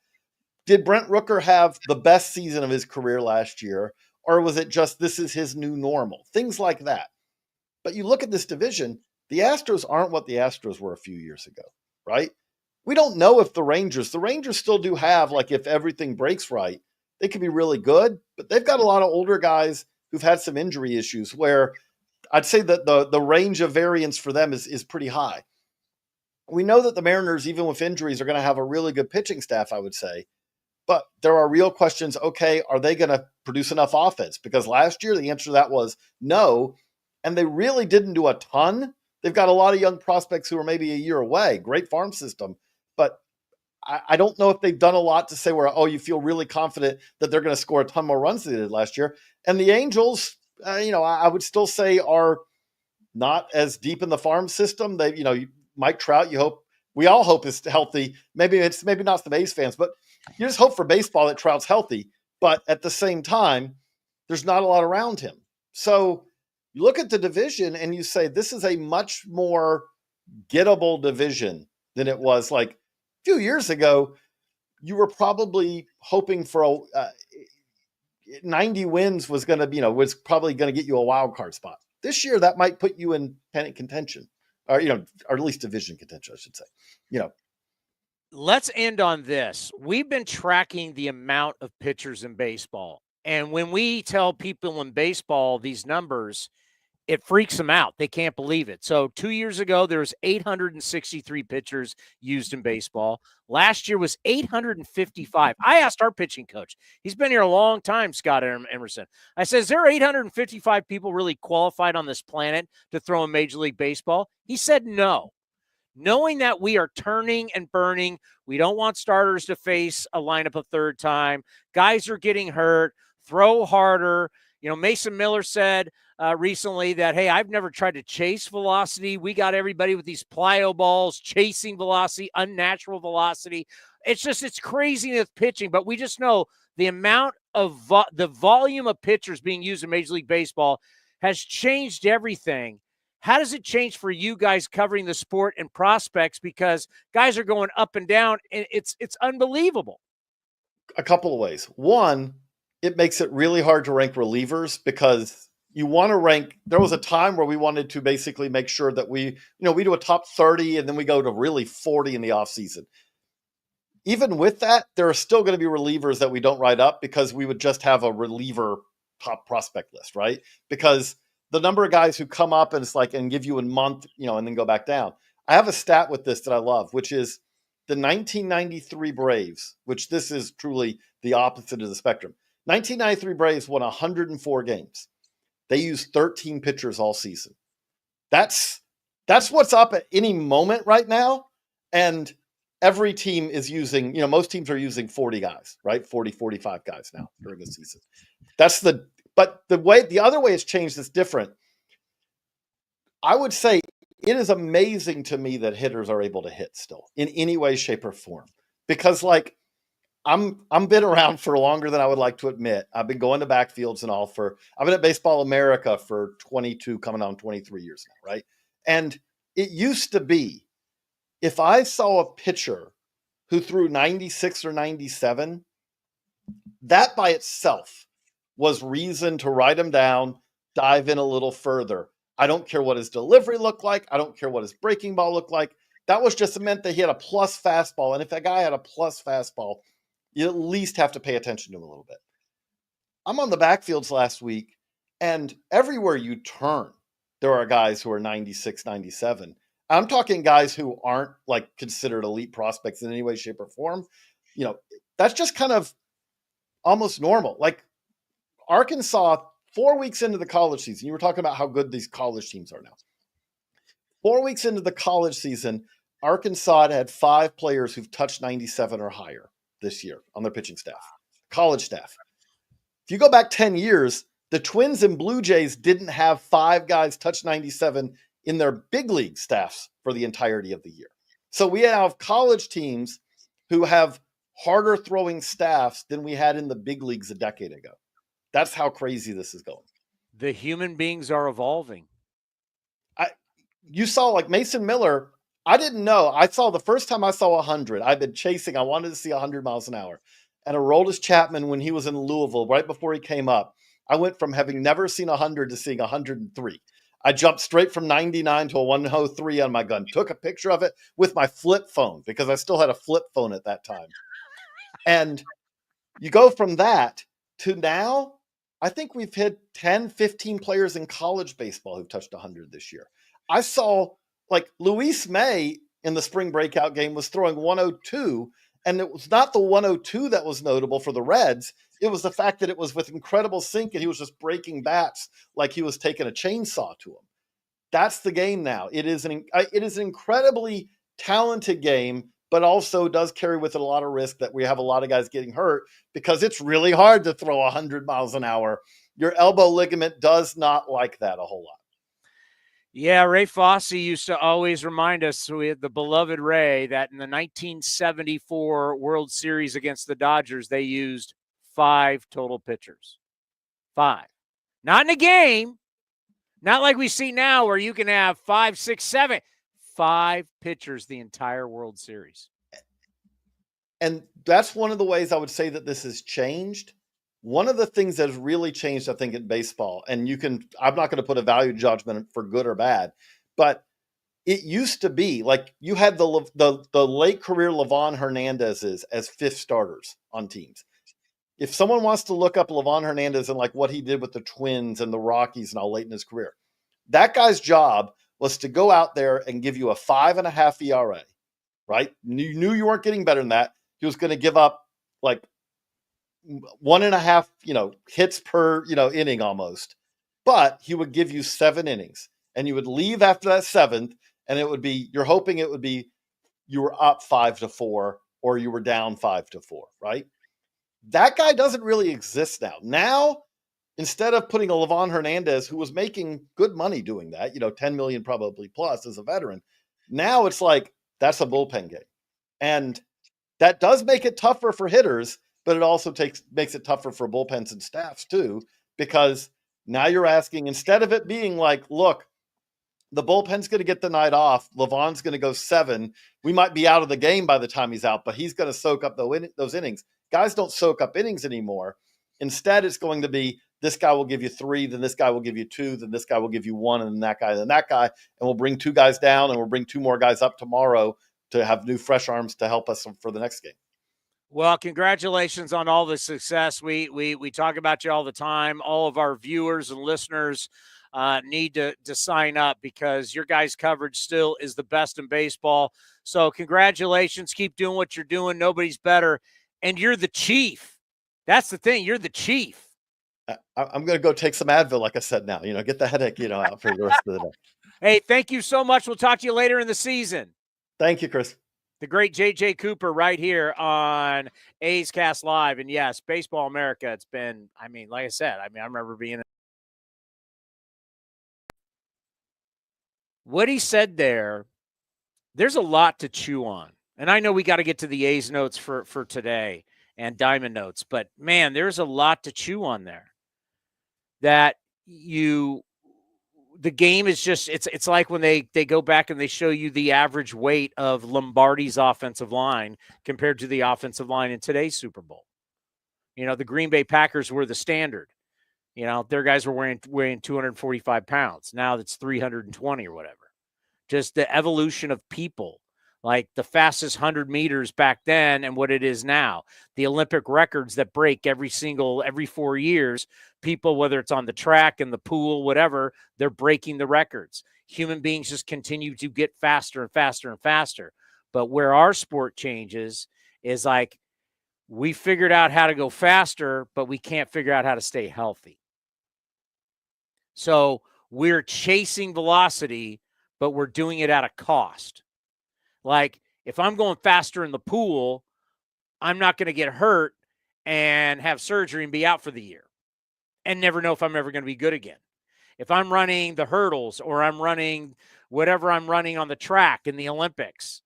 Did Brent Rooker have the best season of his career last year? Or was it just, this is his new normal? Things like that. But you look at this division, the Astros aren't what the Astros were a few years ago, right? We don't know if the Rangers still do have, like, if everything breaks right, they could be really good, but they've got a lot of older guys who've had some injury issues where I'd say that the range of variance for them is pretty high. We know that the Mariners, even with injuries, are going to have a really good pitching staff, I would say. But there are real questions. Okay, are they going to produce enough offense? Because last year, the answer to that was no. And they really didn't do a ton. They've got a lot of young prospects who are maybe a year away. Great farm system. But I don't know if they've done a lot to say where, you feel really confident that they're going to score a ton more runs than they did last year. And the Angels, I would still say are not as deep in the farm system. They, Mike Trout, we all hope is healthy. Maybe not the A's fans, but you just hope for baseball that Trout's healthy. But at the same time, there's not a lot around him. So you look at the division and you say, this is a much more gettable division than it was like a few years ago. You were probably hoping for 90 wins was going to, was probably going to get you a wild card spot. This year, that might put you in pennant contention, or at least division contention, I should say. Let's end on this. We've been tracking the amount of pitchers in baseball. And when we tell people in baseball these numbers, it freaks them out. They can't believe it. So 2 years ago, there was 863 pitchers used in baseball. Last year was 855. I asked our pitching coach. He's been here a long time, Scott Emerson. I said, is there 855 people really qualified on this planet to throw in Major League Baseball? He said no. Knowing that we are turning and burning, we don't want starters to face a lineup a third time. Guys are getting hurt. Throw harder. Mason Miller said recently that, hey, I've never tried to chase velocity. We got everybody with these plyo balls, chasing velocity, unnatural velocity. It's crazy with pitching, but we just know the amount of the volume of pitchers being used in Major League Baseball has changed everything. How does it change for you guys covering the sport and prospects? Because guys are going up and down, and it's unbelievable. A couple of ways. One, it makes it really hard to rank relievers because you want to rank. There was a time where we wanted to basically make sure that we do a top 30 and then we go to really 40 in the offseason. Even with that, there are still going to be relievers that we don't write up because we would just have a reliever top prospect list, right? Because the number of guys who come up and it's like, and give you a month, and then go back down. I have a stat with this that I love, which is the 1993 Braves, which this is truly the opposite of the spectrum. 1993 Braves won 104 games. They used 13 pitchers all season. That's what's up at any moment right now. And every team is using, most teams are using 40 guys, right? 40, 45 guys now during the season. But the other way it's changed is different. I would say it is amazing to me that hitters are able to hit still in any way, shape, or form. Because I'm been around for longer than I would like to admit. I've been going to backfields and all I've been at Baseball America for 22, coming on 23 years now, right? And it used to be, if I saw a pitcher who threw 96 or 97, that by itself was reason to write him down, dive in a little further. I don't care what his delivery looked like. I don't care what his breaking ball looked like. That was just meant that he had a plus fastball. And if a guy had a plus fastball, you at least have to pay attention to him a little bit. I'm on the backfields last week, and everywhere you turn, there are guys who are 96, 97. I'm talking guys who aren't considered elite prospects in any way, shape, or form. That's just kind of almost normal. Like Arkansas, 4 weeks into the college season, you were talking about how good these college teams are now. 4 weeks into the college season, Arkansas had 5 players who've touched 97 or higher this year on their pitching staff, college staff. If you go back 10 years, the Twins and Blue Jays didn't have 5 guys touch 97 in their big league staffs for the entirety of the year. So we have college teams who have harder throwing staffs than we had in the big leagues a decade ago. That's how crazy this is going. The human beings are evolving. You saw Mason Miller. I didn't know. I saw the first time I saw 100. I've been chasing. I wanted to see 100 miles an hour. And Aroldis Chapman, when he was in Louisville, right before he came up, I went from having never seen 100 to seeing 103. I jumped straight from 99 to a 103 on my gun. Took a picture of it with my flip phone because I still had a flip phone at that time. And you go from that to now, I think we've hit 10, 15 players in college baseball who've touched 100 this year. I saw Luis May in the spring breakout game was throwing 102, and it was not the 102 that was notable for the Reds. It was the fact that it was with incredible sink and he was just breaking bats like he was taking a chainsaw to him. That's the game now. It is an incredibly talented game, but also does carry with it a lot of risk that we have a lot of guys getting hurt because it's really hard to throw 100 miles an hour. Your elbow ligament does not like that a whole lot. Yeah, Ray Fosse used to always remind us, with the beloved Ray, that in the 1974 World Series against the Dodgers, they used 5 total pitchers. 5. Not in a game. Not like we see now where you can have 5, 6, 7. 5 pitchers the entire World Series. And that's one of the ways I would say that this has changed. One of the things that has really changed, I think, in baseball, and I'm not going to put a value judgment for good or bad, but it used to be you had the late career Livan Hernandez's as 5th starters on teams. If someone wants to look up Livan Hernandez and what he did with the Twins and the Rockies and all late in his career, that guy's job was to go out there and give you a 5.5 ERA, right? You knew you weren't getting better than that. He was going to give up 1.5, hits per, inning almost, but he would give you 7 innings and you would leave after that 7th. And it would be, you're hoping it would be, you were up 5-4 or you were down 5-4, right? That guy doesn't really exist now. Now, instead of putting a Livan Hernandez, who was making good money doing that, $10 million probably plus as a veteran, now it's that's a bullpen game. And that does make it tougher for hitters, but it also makes it tougher for bullpens and staffs too, because now you're asking, instead of it being look, the bullpen's going to get the night off, Livan's going to go 7, we might be out of the game by the time he's out, but he's going to soak up those innings. Guys don't soak up innings anymore. Instead, it's going to be this guy will give you 3, then this guy will give you 2, then this guy will give you 1, and then that guy, and we'll bring 2 guys down, and we'll bring 2 more guys up tomorrow to have new fresh arms to help us for the next game. Well, congratulations on all the success. We talk about you all the time. All of our viewers and listeners need to sign up because your guys' coverage still is the best in baseball. So congratulations. Keep doing what you're doing. Nobody's better. And you're the chief. That's the thing. You're the chief. I'm going to go take some Advil, like I said now. Get the headache, out for the rest of the day. Hey, thank you so much. We'll talk to you later in the season. Thank you, Chris. The great J.J. Cooper right here on A's Cast Live. And yes, Baseball America, it's been, like I said, I remember being. What he said there's a lot to chew on. And I know we got to get to the A's notes for today and Diamond notes, but man, there's a lot to chew on there. That the game is just, it's like when they go back and they show you the average weight of Lombardi's offensive line compared to the offensive line in today's Super Bowl. The Green Bay Packers were the standard. Their guys were weighing 245 pounds. Now it's 320 or whatever. Just the evolution of people, like the fastest 100 meters back then and what it is now. The Olympic records that break every 4 years, people, whether it's on the track, in the pool, whatever, they're breaking the records. Human beings just continue to get faster and faster and faster. But where our sport changes is like we figured out how to go faster, but we can't figure out how to stay healthy. So we're chasing velocity, but we're doing it at a cost. Like if I'm going faster in the pool, I'm not going to get hurt and have surgery and be out for the year and never know if I'm ever going to be good again. If I'm running the hurdles or I'm running whatever I'm running on the track in the Olympics,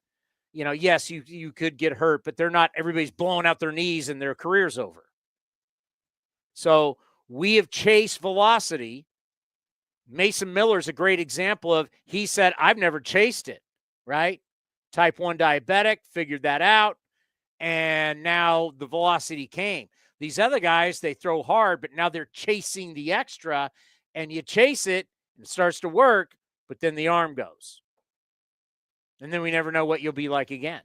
yes, you could get hurt, but everybody's blowing out their knees and their career's over. So we have chased velocity. Mason Miller's a great example of, he said, I've never chased it, right? Type 1 diabetic, figured that out, and now the velocity came. These other guys, they throw hard, but now they're chasing the extra, and you chase it, and it starts to work, but then the arm goes. And then we never know what you'll be like again.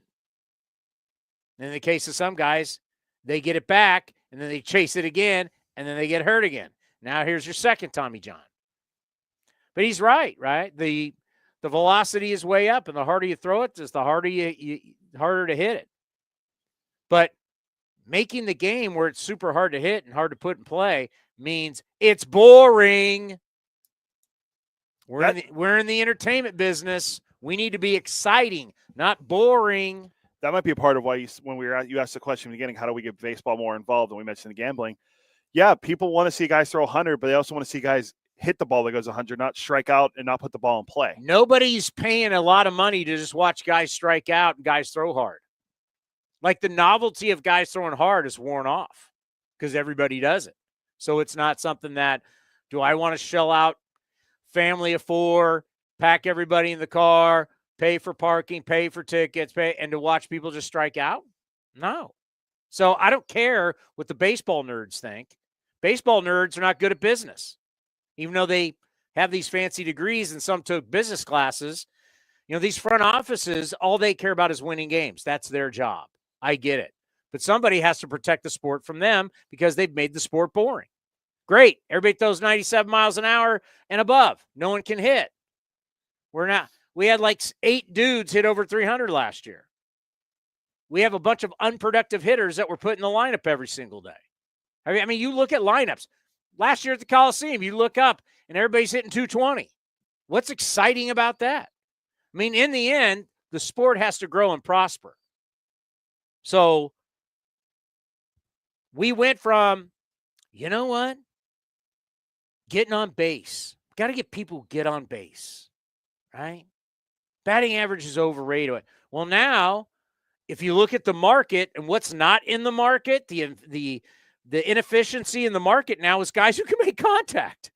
And in the case of some guys, they get it back, and then they chase it again, and then they get hurt again. Now here's your second Tommy John. But he's right? The velocity is way up, and the harder you throw it, just the harder harder to hit it. But making the game where it's super hard to hit and hard to put in play means it's boring. We're in the entertainment business. We need to be exciting, not boring. That might be a part of why you asked the question in the beginning, how do we get baseball more involved? And we mentioned the gambling. Yeah, people want to see guys throw 100, but they also want to see guys hit the ball that goes 100, not strike out and not put the ball in play. Nobody's paying a lot of money to just watch guys strike out and guys throw hard. Like the novelty of guys throwing hard is worn off because everybody does it. So it's not something that, do I want to shell out family of 4, pack everybody in the car, pay for parking, pay for tickets, and to watch people just strike out? No. So I don't care what the baseball nerds think. Baseball nerds are not good at business. Even though they have these fancy degrees and some took business classes, these front offices, all they care about is winning games. That's their job. I get it. But somebody has to protect the sport from them because they've made the sport boring. Great. Everybody throws 97 miles an hour and above. No one can hit. We had like 8 dudes hit over 300 last year. We have a bunch of unproductive hitters that were put in the lineup every single day. You look at lineups. Last year at the Coliseum, you look up and everybody's hitting 220. What's exciting about that? In the end, the sport has to grow and prosper. So we went from, getting on base. Got to get people get on base, right? Batting average is overrated. Well, now, if you look at the market and what's not in the market, the inefficiency in the market now is guys who can make contact.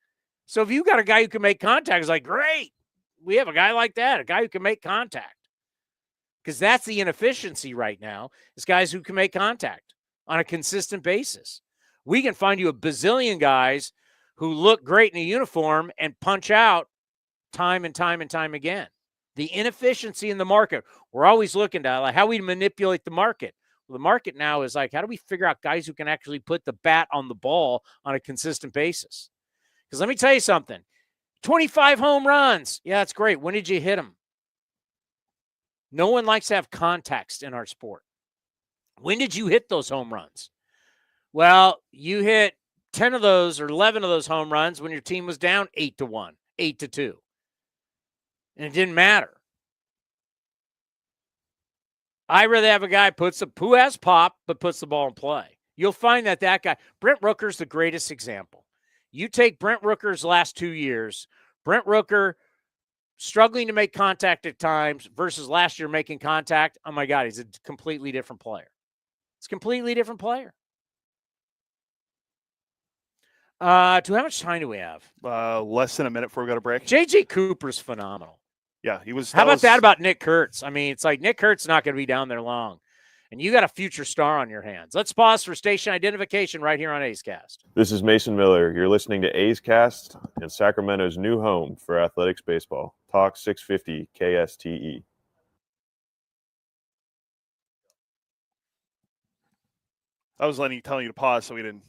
So if you got a guy who can make contact, it's like, great. We have a guy like that, a guy who can make contact. Because that's the inefficiency right now, is guys who can make contact on a consistent basis. We can find you a bazillion guys who look great in a uniform and punch out time and time and time again. The inefficiency in the market. We're always looking to like how we manipulate the market. Well, the market now is like, how do we figure out guys who can actually put the bat on the ball on a consistent basis? Because let me tell you something. 25 home runs. Yeah, that's great. When did you hit them? No one likes to have context in our sport. When did you hit those home runs? Well, you hit 10 of those or 11 of those home runs when your team was down 8-1, 8-2. And it didn't matter. I'd rather have a guy who has pop but puts the ball in play. You'll find that guy, Brent Rooker's the greatest example. You take Brent Rooker's last 2 years, Brent Rooker struggling to make contact at times versus last year making contact. Oh, my God, he's a completely different player. It's a completely different player. How much time do we have? Less than a minute before we go to break. J.J. Cooper's phenomenal. Yeah, he was. How about that about Nick Kurtz? I mean, it's like Nick Kurtz not going to be down there long. And you got a future star on your hands. Let's pause for station identification right here on A's Cast. This is Mason Miller. You're listening to A's Cast and Sacramento's new home for athletics baseball. Talk 650 KSTE. I was telling you to pause so we didn't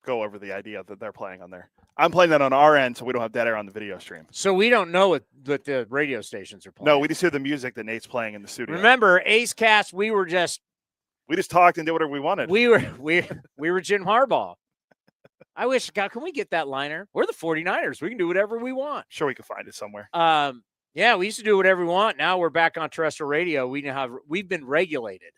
go over the idea that they're playing on there. I'm playing that on our end, so we don't have dead air on the video stream. So we don't know what the radio stations are playing. No, we just hear the music that Nate's playing in the studio. Remember, A's Cast, we just talked and did whatever we wanted. We were Jim Harbaugh. I wish, God, can we get that liner? We're the 49ers. We can do whatever we want. Sure, we can find it somewhere. Yeah, we used to do whatever we want. Now we're back on terrestrial radio. We've been regulated.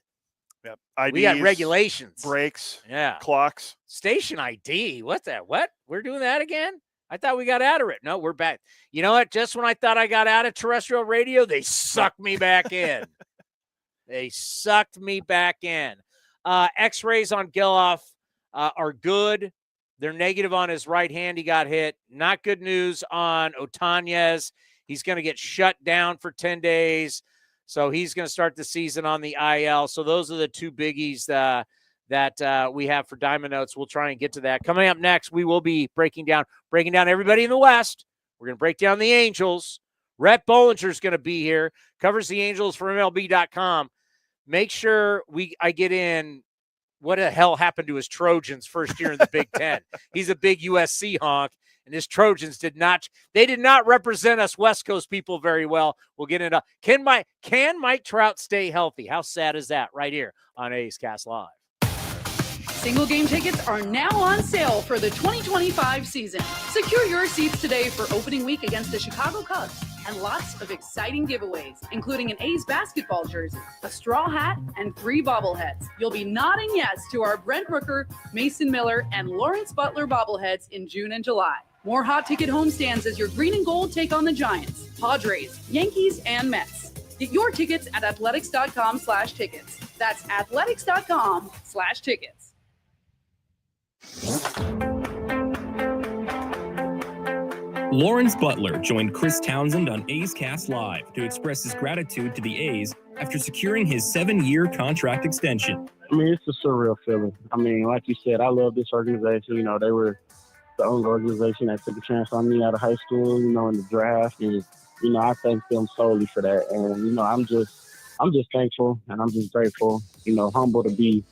Yep. IDs, we got regulations. Breaks. Yeah. Clocks. Station ID. What's that? What? We're doing that again? I thought we got out of it. No, we're back. You know what? Just when I thought I got out of terrestrial radio, they sucked me back in. They sucked me back in. X-rays on Geloff are good. They're negative on his right hand. He got hit. Not good news on Otanez. He's going to get shut down for 10 days. So he's going to start the season on the IL. So those are the two biggies that we have for Diamond Notes. We'll try and get to that. Coming up next, we will be breaking down everybody in the West. We're going to break down the Angels. Rhett Bollinger is going to be here. Covers the Angels for MLB.com. Make sure I get in what the hell happened to his Trojans first year in the Big Ten. He's a big USC honk. And his Trojans did not represent us West Coast people very well. We'll get into can Mike Trout stay healthy? How sad is that? Right here on A's Cast Live. Single game tickets are now on sale for the 2025 season. Secure your seats today for opening week against the Chicago Cubs and lots of exciting giveaways, including an A's basketball jersey, a straw hat, and 3 bobbleheads. You'll be nodding yes to our Brent Rooker, Mason Miller, and Lawrence Butler bobbleheads in June and July. More hot ticket homestands as your green and gold take on the Giants, Padres, Yankees, and Mets. Get your tickets at athletics.com/tickets. That's athletics.com/tickets. Lawrence Butler joined Chris Townsend on A's Cast Live to express his gratitude to the A's after securing his 7-year contract extension. I mean, it's a surreal feeling. I mean, like you said, I love this organization. You know, they were the only organization that took a chance on me out of high school, you know, in the draft. And, you know, I thank them solely for that. And, you know, I'm just thankful and I'm just grateful, you know, humble to be,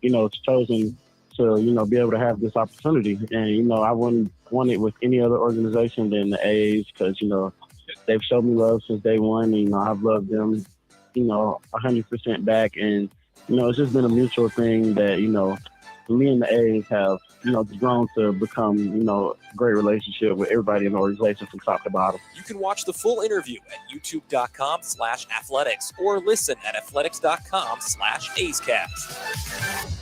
you know, chosen to, you know, be able to have this opportunity. And, you know, I wouldn't want it with any other organization than the A's because, you know, they've showed me love since day one. And, you know, I've loved them, you know, 100% back. And, you know, it's just been a mutual thing that, you know, me and the A's have, you know, grown to become, you know, a great relationship with everybody in the organization from top to bottom. You can watch the full interview at youtube.com/athletics or listen at athletics.com/A'sCast.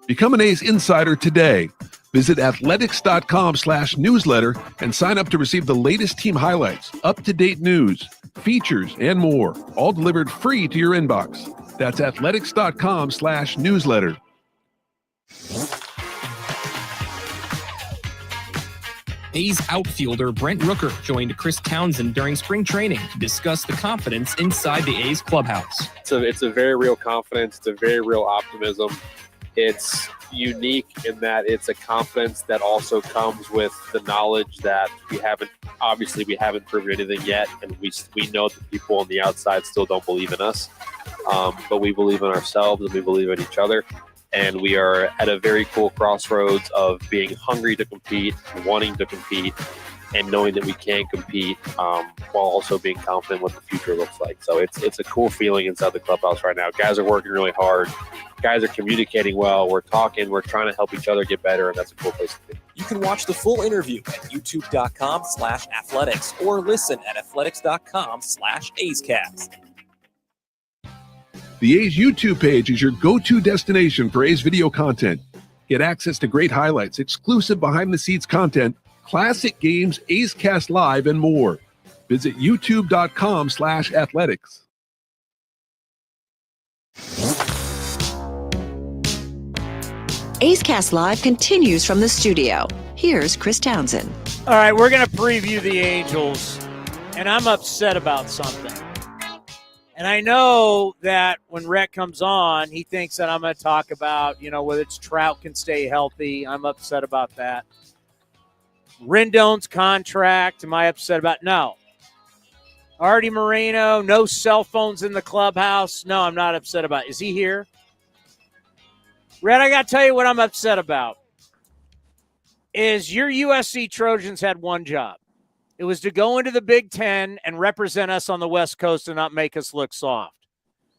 Become an A's insider today. Visit athletics.com/newsletter and sign up to receive the latest team highlights, up-to-date news, features, and more, all delivered free to your inbox. That's athletics.com/newsletter. A's outfielder Brent Rooker joined Chris Townsend during spring training to discuss the confidence inside the A's clubhouse. It's a very real confidence. It's a very real optimism. It's unique in that it's a confidence that also comes with the knowledge that we haven't proven anything yet, and we know that people on the outside still don't believe in us, but we believe in ourselves and we believe in each other, and we are at a very cool crossroads of being hungry to compete, wanting to compete, and knowing that we can compete while also being confident what the future looks like. So it's a cool feeling inside the clubhouse right now. Guys are working really hard. Guys are communicating well. We're talking. We're trying to help each other get better, and that's a cool place to be. You can watch the full interview at youtube.com/athletics or listen at athletics.com/A'sCast. The A's YouTube page is your go-to destination for A's video content. Get access to great highlights, exclusive behind-the-scenes content, classic games, A's Cast Live, and more. Visit youtube.com/athletics. A's Cast Live continues from the studio. Here's Chris Townsend. All right, we're going to preview the Angels, and I'm upset about something. And I know that when Rhett comes on, he thinks that I'm going to talk about, whether it's Trout can stay healthy. I'm upset about that. Rendon's contract, am I upset about? No. Artie Moreno, no cell phones in the clubhouse. No, I'm not upset about it. Is he here? Rhett, I got to tell you what I'm upset about. Is your USC Trojans had one job. It was to go into the Big Ten and represent us on the West Coast and not make us look soft.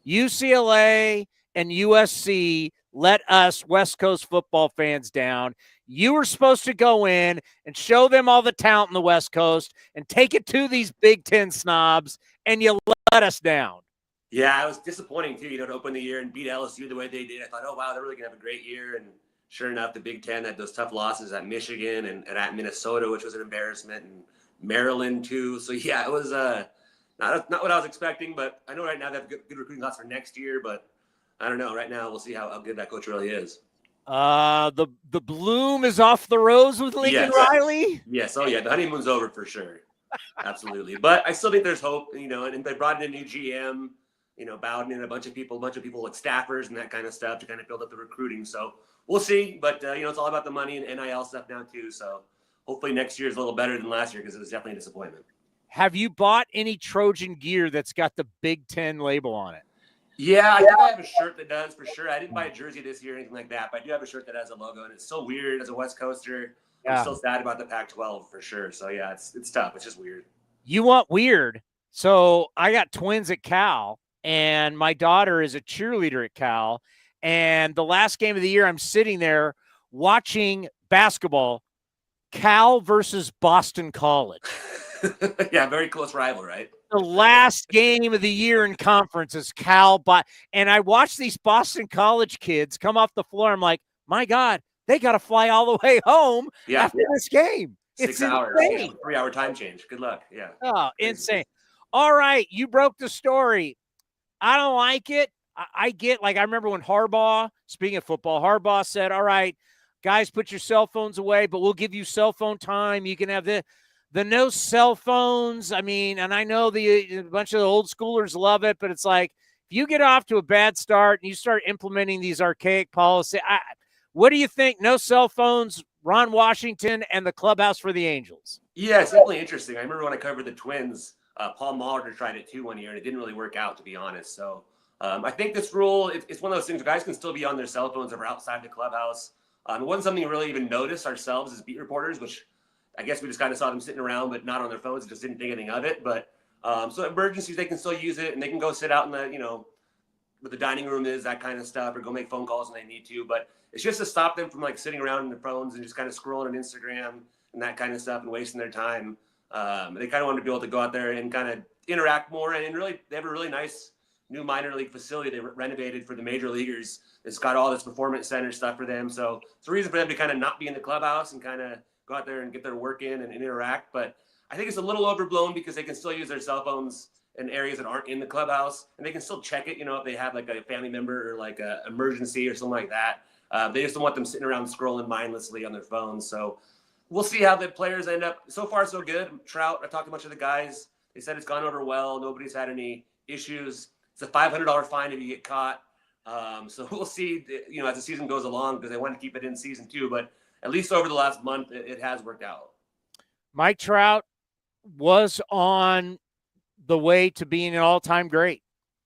UCLA and USC let us West Coast football fans down. You were supposed to go in and show them all the talent in the West Coast and take it to these Big Ten snobs, and you let us down. Yeah, it was disappointing, too, to open the year and beat LSU the way they did. I thought, oh, wow, they're really going to have a great year. And sure enough, the Big Ten had those tough losses at Michigan and at Minnesota, which was an embarrassment, and Maryland, too. So, yeah, it was not what I was expecting. But I know right now they have good recruiting class for next year. But I don't know. Right now, we'll see how good that coach really is. The bloom is off the rose with Lincoln Riley? Yes. Oh, yeah. The honeymoon's over for sure. Absolutely. But I still think there's hope, and they brought in a new GM. Bowden and a bunch of people like staffers and that kind of stuff to kind of build up the recruiting. So we'll see. But, it's all about the money and NIL stuff now, too. So hopefully next year is a little better than last year because it was definitely a disappointment. Have you bought any Trojan gear that's got the Big Ten label on it? Yeah, I think I have a shirt that does for sure. I didn't buy a jersey this year or anything like that, but I do have a shirt that has a logo, and it's so weird as a West Coaster. Yeah. I'm still sad about the Pac-12 for sure. So, yeah, it's tough. It's just weird. You want weird. So I got twins at Cal. And my daughter is a cheerleader at Cal. And the last game of the year, I'm sitting there watching basketball, Cal versus Boston College. Yeah, very close rival, right? The last game of the year in conference is Cal. And I watch these Boston College kids come off the floor. I'm like, my God, they got to fly all the way home after this game. 6 hours, 3-hour time change. Good luck. Yeah. Oh, insane. All right, you broke the story. I don't like it. I get, I remember when Harbaugh, speaking of football, Harbaugh said, all right, guys, put your cell phones away, but we'll give you cell phone time. You can have the no cell phones. I mean, and I know a bunch of the old schoolers love it, but it's like, if you get off to a bad start and you start implementing these archaic policies, what do you think? No cell phones, Ron Washington, and the clubhouse for the Angels. Yeah, it's definitely interesting. I remember when I covered the Twins, Paul Molitor tried it too one year, and it didn't really work out, to be honest. So I think this rule, it's one of those things where guys can still be on their cell phones if we're outside the clubhouse. It wasn't something we really even noticed ourselves as beat reporters, which I guess we just kind of saw them sitting around but not on their phones and just didn't think anything of it. But so emergencies, they can still use it, and they can go sit out in the, where the dining room is, that kind of stuff, or go make phone calls when they need to. But it's just to stop them from sitting around in their phones and just kind of scrolling on Instagram and that kind of stuff and wasting their time. They kind of want to be able to go out there and kind of interact more. And really, they have a really nice new minor league facility they renovated for the major leaguers. It's got all this performance center stuff for them. So it's a reason for them to kind of not be in the clubhouse and kind of go out there and get their work in and interact. But I think it's a little overblown because they can still use their cell phones in areas that aren't in the clubhouse, and they can still check it, if they have a family member or a emergency or something like that. They just don't want them sitting around scrolling mindlessly on their phones. So we'll see how the players end up. So far, so good. Trout, I talked to a bunch of the guys. They said it's gone over well. Nobody's had any issues. It's a $500 fine if you get caught. So we'll see, as the season goes along, because they want to keep it in season 2. But at least over the last month, it has worked out. Mike Trout was on the way to being an all-time great.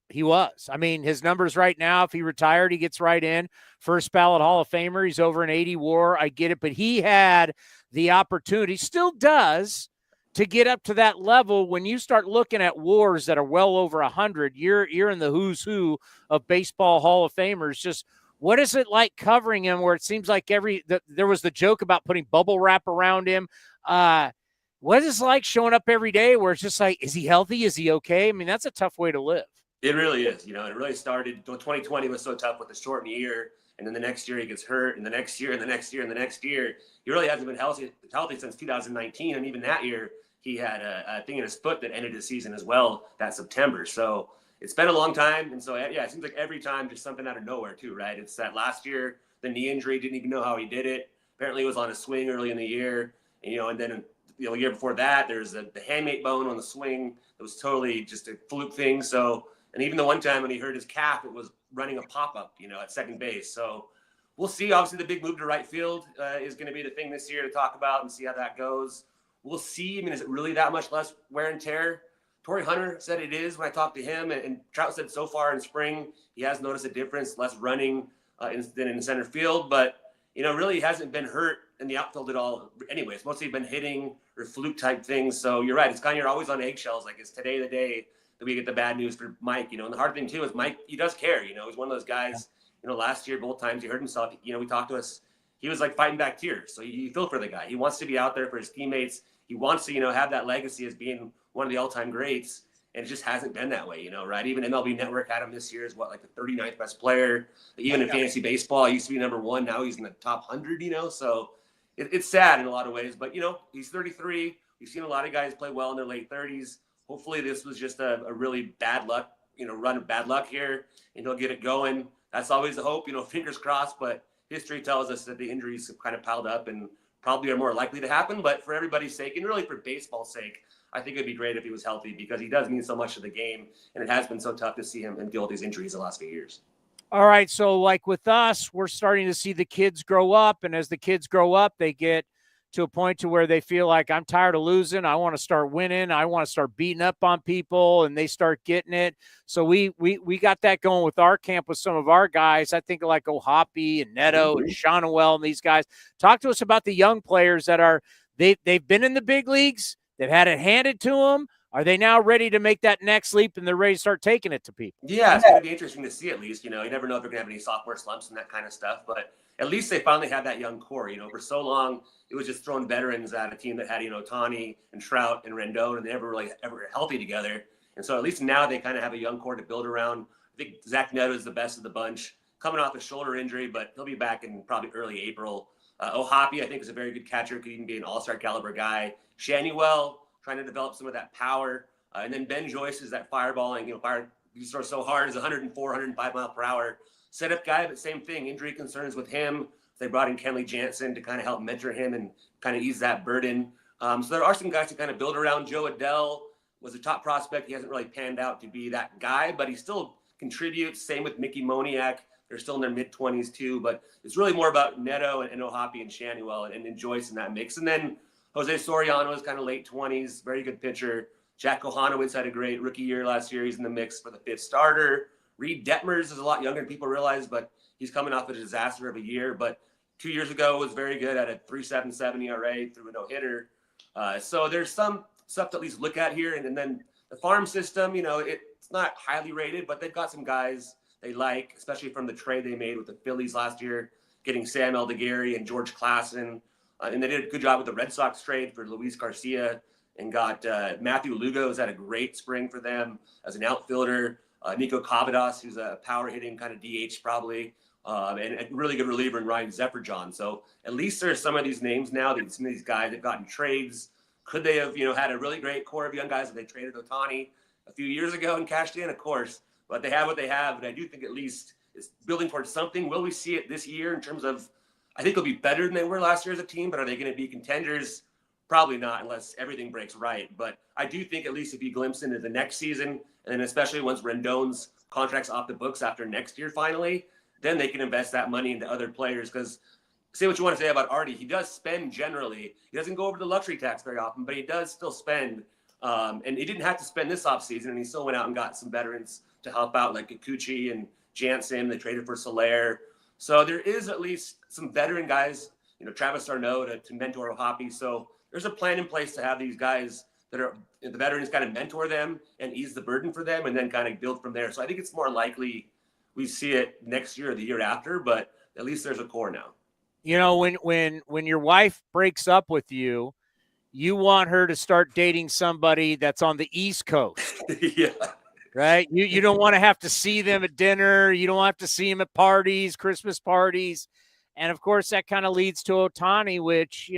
He was. I mean, his numbers right now, if he retired, he gets right in. First ballot Hall of Famer. He's over an 80 WAR. I get it. But he had the opportunity, still does, to get up to that level. When you start looking at WARs that are well over 100, you're in the who's who of baseball Hall of Famers. Just what is it like covering him, where it seems like there was the joke about putting bubble wrap around him. What is it like showing up every day where it's just like, is he healthy? Is he okay? I mean, that's a tough way to live. It really is. It really started, 2020 was so tough with the shortened year. And then the next year he gets hurt, and the next year, and the next year, and the next year. He really hasn't been healthy since 2019. And even that year, he had a thing in his foot that ended his season as well that September. So it's been a long time. And so, yeah, it seems like every time just something out of nowhere too, right? It's that last year, the knee injury, didn't even know how he did it. Apparently it was on a swing early in the year. And then the year before that, there's the hamate bone on the swing. It was totally just a fluke thing. So, and even the one time when he hurt his calf, it was running a pop-up, at second base. So we'll see. Obviously, the big move to right field is going to be the thing this year to talk about and see how that goes. We'll see. I mean, is it really that much less wear and tear? Torrey Hunter said it is when I talked to him, and Trout said so far in spring he has noticed a difference, less running than in center field. But, really he hasn't been hurt in the outfield at all anyway. It's mostly been hitting or fluke-type things. So you're right. It's kind of, you're always on eggshells. Like, is today the day that we get the bad news for Mike? And the hard thing, too, is Mike, he does care. He's one of those guys, last year, both times he hurt himself, we talked to us, he was like fighting back tears. So you feel for the guy. He wants to be out there for his teammates. He wants to, have that legacy as being one of the all-time greats. And it just hasn't been that way, right? Even MLB Network had him this year as like the 39th best player. Even in fantasy baseball, he used to be number 1. Now he's in the top 100, So it's sad in a lot of ways. But, he's 33. We've seen a lot of guys play well in their late 30s. Hopefully this was just a really bad luck, run of bad luck here, and he'll get it going. That's always the hope, fingers crossed. But history tells us that the injuries have kind of piled up and probably are more likely to happen. But for everybody's sake, and really for baseball's sake, I think it'd be great if he was healthy, because he does mean so much to the game, and it has been so tough to see him deal with these injuries the last few years. All right, so like with us, we're starting to see the kids grow up, and as the kids grow up, they get to a point to where they feel like, I'm tired of losing. I want to start winning. I want to start beating up on people, and they start getting it. So we got that going with our camp with some of our guys. I think like O'Hoppe and Neto and Shonwell and these guys. Talk to us about the young players that they've been in the big leagues. They've had it handed to them. Are they now ready to make that next leap, and they're ready to start taking it to people? Yeah, it's going to be interesting to see at least. You never know if they're going to have any sophomore slumps and that kind of stuff. But at least they finally have that young core. For so long, it was just throwing veterans at a team that had, Towny and Trout and Rendon, and they never really ever healthy together. And so at least now they kind of have a young core to build around. I think Zach Neto is the best of the bunch, coming off a shoulder injury, but he'll be back in probably early April. O'Hoppe, I think, is a very good catcher. Could even be an all-star caliber guy. Shannywell, trying to develop some of that power. And then Ben Joyce is that fireballing, he throws so hard, is 104, 105 mile per hour setup guy, but same thing, injury concerns with him. They brought in Kenley Jansen to kind of help mentor him and kind of ease that burden. So there are some guys to kind of build around. Joe Adell was a top prospect. He hasn't really panned out to be that guy, but he still contributes. Same with Mickey Moniak. They're still in their mid-20s too, but it's really more about Neto and O'Hoppe and Shannywell and Joyce in that mix. And then Jose Soriano is kind of late 20s, very good pitcher. Jack Kohanowitz had a great rookie year last year. He's in the mix for the 5th starter. Reed Detmers is a lot younger than people realize, but he's coming off a disaster of a year. But 2 years ago was very good at a 3.77 ERA through a no-hitter. So there's some stuff to at least look at here. And then the farm system, it's not highly rated, but they've got some guys they like, especially from the trade they made with the Phillies last year, getting Sam Eldegari and George Klassen. And they did a good job with the Red Sox trade for Luis Garcia, and got Matthew Lugo has had a great spring for them as an outfielder. Nico Cavadas, who's a power hitting kind of DH probably, and a really good reliever in Ryan Zephyr-John. So at least there's some of these names now that some of these guys have gotten trades. Could they have, had a really great core of young guys that they traded Ohtani a few years ago and cashed in? Of course, but they have what they have. And I do think at least it's building towards something. Will we see it this year in terms of, I think it'll be better than they were last year as a team, but are they going to be contenders? Probably not, unless everything breaks right. But I do think at least if you glimpse into the next season, and then especially once Rendon's contracts off the books after next year finally, then they can invest that money into other players. Because say what you want to say about Artie, he does spend generally. He doesn't go over the luxury tax very often, but he does still spend. And he didn't have to spend this offseason, and he still went out and got some veterans to help out, like Kikuchi and Jansen. They traded for Soler. So there is at least some veteran guys, Travis Arnaud to mentor Hoppy. So there's a plan in place to have these guys that are the veterans kind of mentor them and ease the burden for them and then kind of build from there. So I think it's more likely we see it next year or the year after, but at least there's a core now. When your wife breaks up with you, you want her to start dating somebody that's on the East Coast. Yeah. Right? You don't want to have to see them at dinner. You don't have to see them at parties, Christmas parties. And, of course, that kind of leads to Ohtani, which,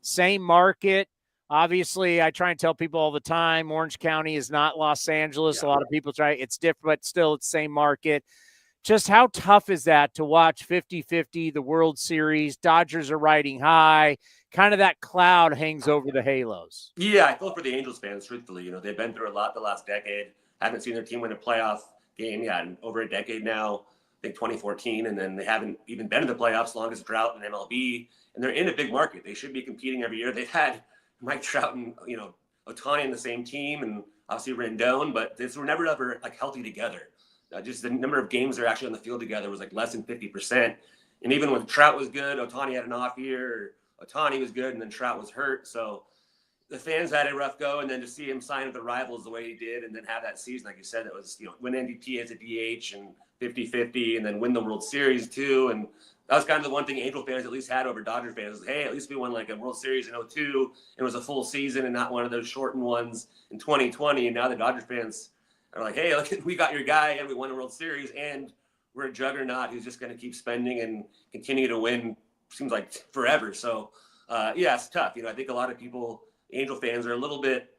same market. Obviously, I try and tell people all the time, Orange County is not Los Angeles. Yeah. A lot of people try. It's different, but still it's the same market. Just how tough is that to watch 50-50, the World Series? Dodgers are riding high. Kind of that cloud hangs over the Halos. Yeah, I feel for the Angels fans, truthfully. They've been through a lot the last decade. Haven't seen their team win a playoff game, in over a decade now. I think 2014, and then they haven't even been in the playoffs, longest drought in MLB. And they're in a big market. They should be competing every year. They've had Mike Trout and Ohtani in the same team, and obviously Rendon, but they were never ever healthy together. Just the number of games they're actually on the field together was less than 50%. And even when Trout was good, Ohtani had an off year. Ohtani was good, and then Trout was hurt. So the fans had a rough go, and then to see him sign with the Rivals the way he did, and then have that season, like you said, that was win MVP as a DH and 50-50, and then win the World Series too. And that was kind of the one thing Angel fans at least had over Dodger fans was, hey, at least we won a World Series in 2002. It was a full season and not one of those shortened ones in 2020. And now the Dodger fans are like, hey, look, we got your guy and we won a World Series and we're a juggernaut who's just going to keep spending and continue to win, seems like forever. So, it's tough. I think a lot of people, Angel fans, are a little bit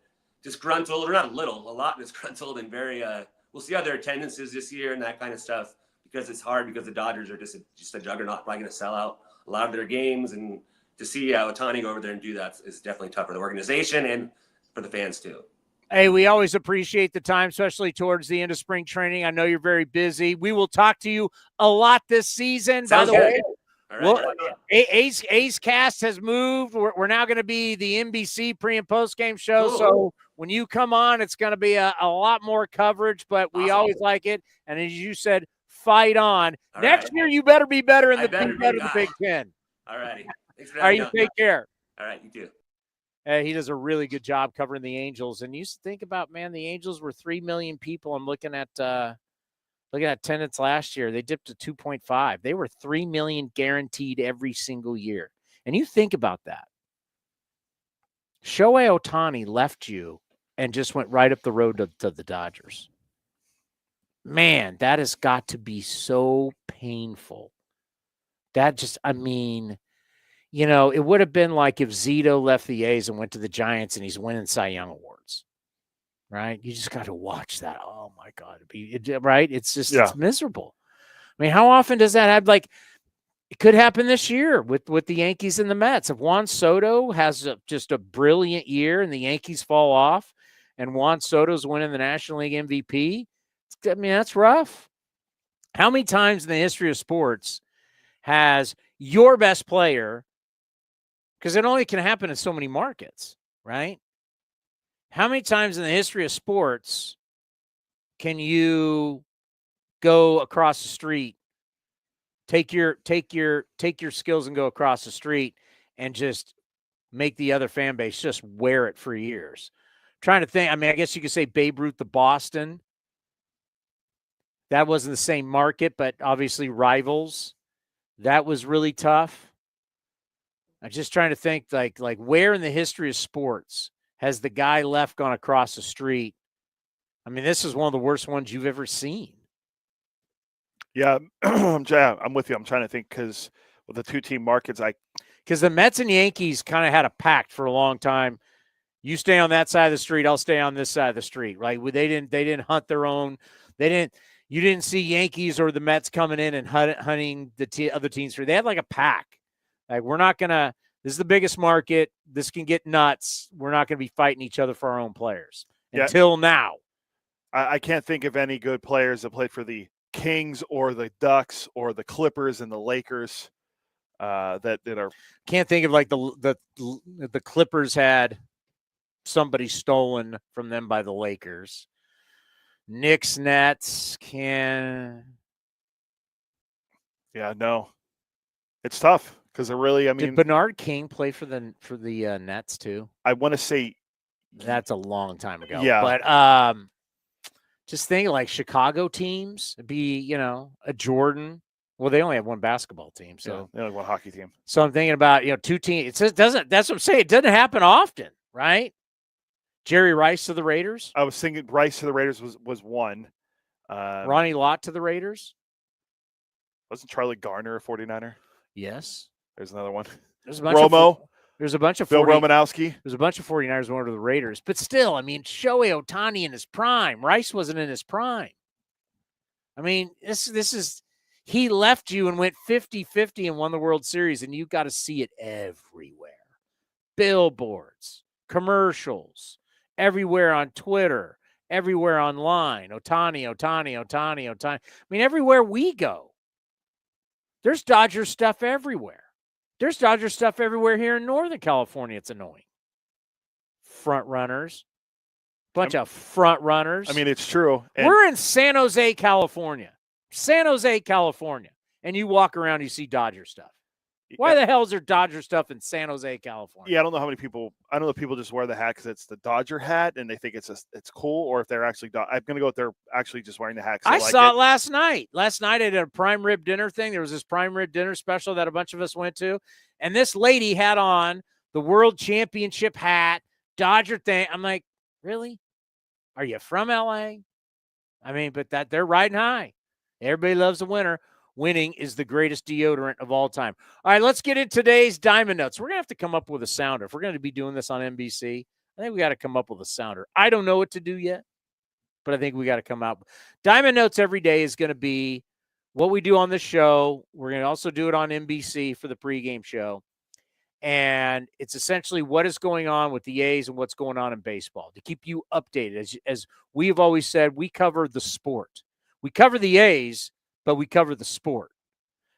disgruntled, or not a little, a lot disgruntled, and very, we'll see how their attendance is this year and that kind of stuff, because it's hard because the Dodgers are just a juggernaut, probably going to sell out a lot of their games. And to see Ohtani go over there and do that is definitely tough for the organization and for the fans too. Hey, we always appreciate the time, especially towards the end of spring training. I know you're very busy. We will talk to you a lot this season. Sounds By the good. way, All right. A's Cast has moved. We're now going to be the NBC pre- and post-game show. Cool. So when you come on, it's going to be a lot more coverage, but we always like it. And as you said, fight on. All Next right. year, you better be better in I the better Big Ten. All righty. Thanks for All right, having you me on. take care. All right, you too. He does a really good job covering the Angels. And you used to think about, man, the Angels were 3 million people. I'm looking at attendance last year. They dipped to 2.5. They were 3 million guaranteed every single year. And you think about that. Shohei Ohtani left you and just went right up the road to the Dodgers. Man, that has got to be so painful. That just, it would have been like if Zito left the A's and went to the Giants and he's winning Cy Young Awards, right? You just got to watch that. Oh, my God. Right? It's just it's miserable. How often does that have? It could happen this year with the Yankees and the Mets. If Juan Soto has just a brilliant year and the Yankees fall off and Juan Soto's winning the National League MVP, that's rough. How many times in the history of sports has your best player, because it only can happen in so many markets, right? How many times in the history of sports can you go across the street, take your skills and go across the street and just make the other fan base just wear it for years? Trying to think. I guess you could say Babe Ruth to Boston. That wasn't the same market, but obviously rivals. That was really tough. I'm just trying to think like where in the history of sports has the guy left gone across the street? This is one of the worst ones you've ever seen. Yeah, I'm with you. I'm trying to think because with the two-team markets, because the Mets and Yankees kind of had a pact for a long time. You stay on that side of the street, I'll stay on this side of the street. Right? They didn't hunt their own. You didn't see Yankees or the Mets coming in and hunting the other teams. They had like a pack. We're not going to – this is the biggest market. This can get nuts. We're not going to be fighting each other for our own players until now. I can't think of any good players that played for the Kings or the Ducks or the Clippers and the Lakers that are. Can't think of like the Clippers had somebody stolen from them by the Lakers. Knicks, Nets can. Yeah, no, it's tough because they're really. I mean, did Bernard King play for the Nets too? I want to say that's a long time ago. Yeah, but just thinking like Chicago teams, it'd be a Jordan. Well, they only have one basketball team, so they only have one hockey team. So I'm thinking about two teams. It doesn't. That's what I'm saying. It doesn't happen often, right? Jerry Rice to the Raiders. I was thinking Rice to the Raiders was one. Ronnie Lott to the Raiders. Wasn't Charlie Garner a 49er? Yes. There's another one. There's a bunch Romo. There's a bunch of Bill Romanowski. There's a bunch of 49ers going to the Raiders. But still, I mean, Shohei Ohtani in his prime. Rice wasn't in his prime. I mean, this is he left you and went 50-50 and won the World Series, and you got to see it everywhere. Billboards, commercials, everywhere on Twitter, everywhere online. Ohtani. I mean, everywhere we go, there's Dodger stuff everywhere. There's Dodger stuff everywhere here in Northern California. It's annoying. Front runners. Bunch of front runners. I mean, it's true. We're in San Jose, California. And you walk around, you see Dodger stuff. Why the hell is there Dodger stuff in San Jose, California? Yeah, I don't know how many people. I don't know if people just wear the hat because it's the Dodger hat and they think it's cool, or if they're actually. I'm going to go with they're actually just wearing the hat. I saw it last night. Last night I did a prime rib dinner thing. There was this prime rib dinner special that a bunch of us went to, and this lady had on the World Championship hat, Dodger thing. I'm like, really? Are you from LA? I mean, but that they're riding high. Everybody loves a winner. Winning is the greatest deodorant of all time. All right, let's get into today's Diamond Notes. We're going to have to come up with a sounder. If we're going to be doing this on NBC, I think we got to come up with a sounder. I don't know what to do yet, but I think we got to come out. Diamond Notes every day is going to be what we do on the show. We're going to also do it on NBC for the pregame show. And it's essentially what is going on with the A's and what's going on in baseball to keep you updated. As we've always said, we cover the sport. We cover the A's, but we cover the sport.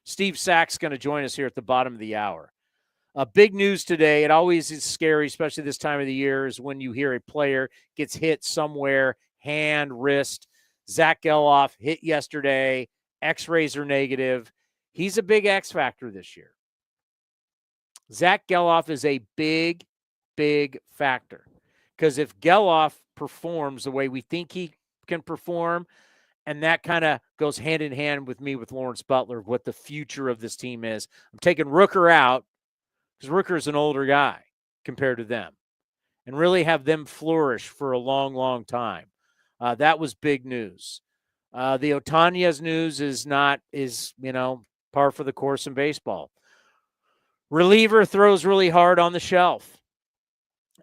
Steve Sack's going to join us here at the bottom of the hour. Big news today. It always is scary, especially this time of the year, is when you hear a player gets hit somewhere, hand, wrist. Zach Geloff hit yesterday. X-rays are negative. He's a big X factor this year. Zach Geloff is a big, big factor. Because if Geloff performs the way we think he can perform, and that kind of goes hand in hand with me with Lawrence Butler, what the future of this team is. I'm taking Rooker out because Rooker is an older guy compared to them and really have them flourish for a long, long time. That was big news. The Ohtani's news is par for the course in baseball. Reliever throws really hard on the shelf,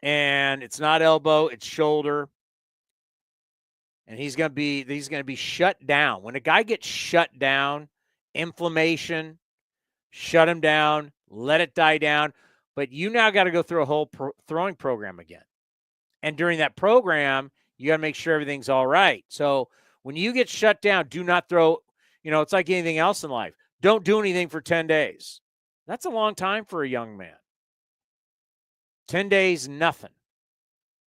and it's not elbow, it's shoulder. And he's going to be shut down. When a guy gets shut down, inflammation, shut him down, let it die down. But you now got to go through a whole throwing program again. And during that program, you got to make sure everything's all right. So when you get shut down, do not throw, it's like anything else in life. Don't do anything for 10 days. That's a long time for a young man. 10 days, nothing.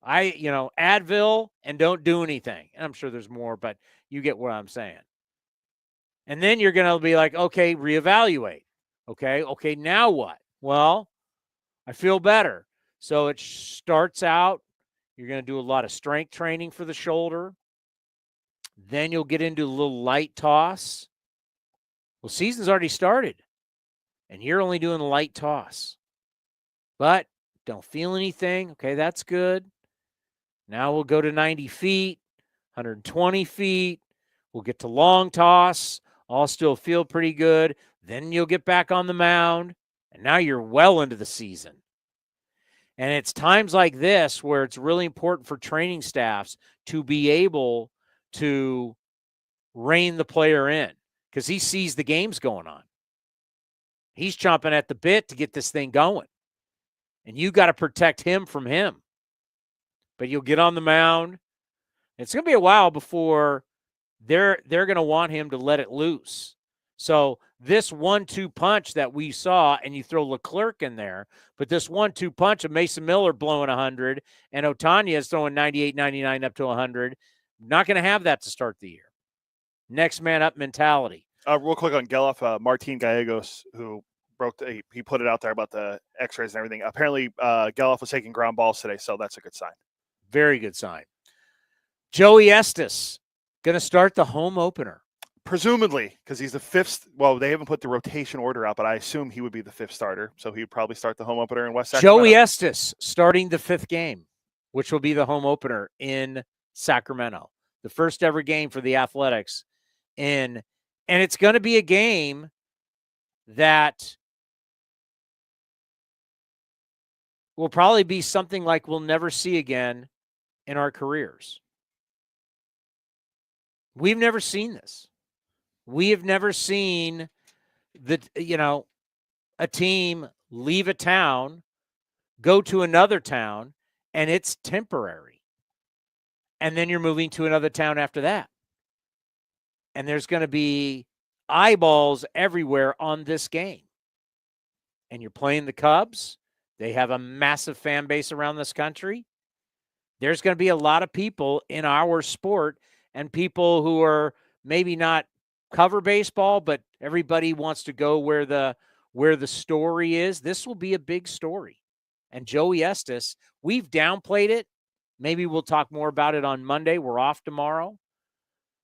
Advil and don't do anything. And I'm sure there's more, but you get what I'm saying. And then you're going to be like, okay, reevaluate. Okay, now what? Well, I feel better. So it starts out, you're going to do a lot of strength training for the shoulder. Then you'll get into a little light toss. Well, season's already started, and you're only doing the light toss. But don't feel anything. Okay, that's good. Now we'll go to 90 feet, 120 feet. We'll get to long toss. All still feel pretty good. Then you'll get back on the mound, and now you're well into the season. And it's times like this where it's really important for training staffs to be able to rein the player in because he sees the games going on. He's chomping at the bit to get this thing going. And you got to protect him from him. But you'll get on the mound. It's going to be a while before they're going to want him to let it loose. So this 1-2 punch that we saw, and you throw Leclerc in there, but this 1-2 punch of Mason Miller blowing 100 and Ohtani is throwing 98, 99 up to 100, not going to have that to start the year. Next man up mentality. Real quick on Geloff, Martin Gallegos, who he put it out there about the x-rays and everything. Apparently, Geloff was taking ground balls today, so that's a good sign. Very good sign. Joey Estes going to start the home opener. Presumably, because he's the fifth. Well, they haven't put the rotation order out, but I assume he would be the fifth starter. So he would probably start the home opener in West Sacramento. Joey Estes starting the fifth game, which will be the home opener in Sacramento. The first ever game for the Athletics. And it's going to be a game that will probably be something like we'll never see again in our careers. We've never seen this. We have never seen a team leave a town, go to another town, and it's temporary. And then you're moving to another town after that. And there's going to be eyeballs everywhere on this game. And you're playing the Cubs. They have a massive fan base around this country. There's going to be a lot of people in our sport and people who are maybe not cover baseball, but everybody wants to go where the story is. This will be a big story. And Joey Estes, we've downplayed it. Maybe we'll talk more about it on Monday. We're off tomorrow.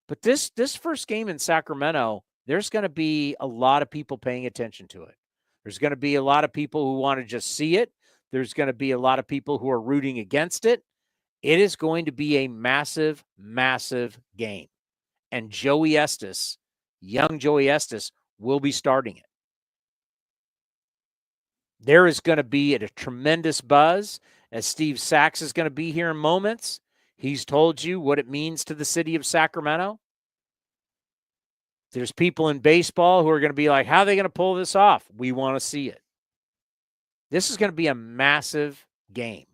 But this first game in Sacramento, there's going to be a lot of people paying attention to it. There's going to be a lot of people who want to just see it. There's going to be a lot of people who are rooting against it. It is going to be a massive, massive game. And Joey Estes, young Joey Estes, will be starting it. There is going to be a tremendous buzz as Steve Sachs is going to be here in moments. He's told you what it means to the city of Sacramento. There's people in baseball who are going to be like, how are they going to pull this off? We want to see it. This is going to be a massive game,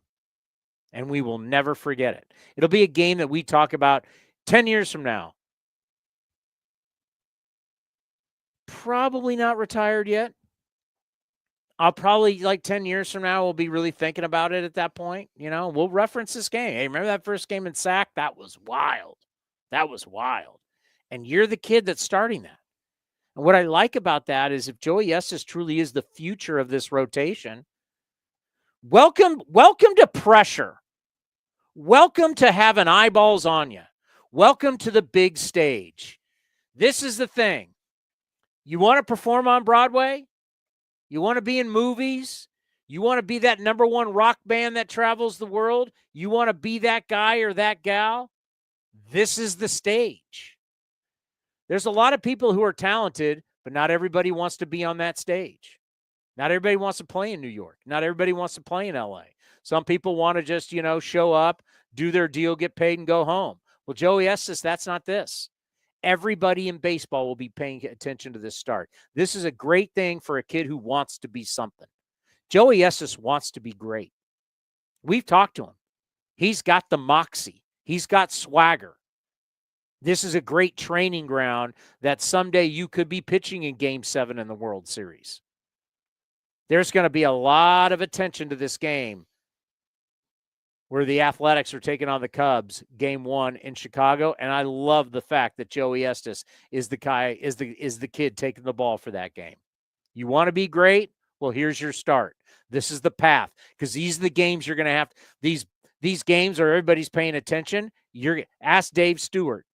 and we will never forget it. It'll be a game that we talk about 10 years from now. Probably not retired yet. I'll probably, 10 years from now, we'll be really thinking about it at that point. We'll reference this game. Hey, remember that first game in Sac? That was wild. That was wild. And you're the kid that's starting that. And what I like about that is if Joey Estes truly is the future of this rotation, welcome to pressure. Welcome to having eyeballs on you. Welcome to the big stage. This is the thing. You want to perform on Broadway? You want to be in movies? You want to be that number one rock band that travels the world? You want to be that guy or that gal? This is the stage. There's a lot of people who are talented, but not everybody wants to be on that stage. Not everybody wants to play in New York. Not everybody wants to play in LA. Some people want to just, show up, do their deal, get paid, and go home. Well, Joey Estes, that's not this. Everybody in baseball will be paying attention to this start. This is a great thing for a kid who wants to be something. Joey Estes wants to be great. We've talked to him. He's got the moxie. He's got swagger. This is a great training ground that someday you could be pitching in Game 7 in the World Series. There's going to be a lot of attention to this game where the Athletics are taking on the Cubs, Game 1 in Chicago, and I love the fact that Joey Estes is the kid taking the ball for that game. You want to be great? Well, here's your start. This is the path, because these are the games you're going to have. These games are everybody's paying attention. Ask Dave Stewart.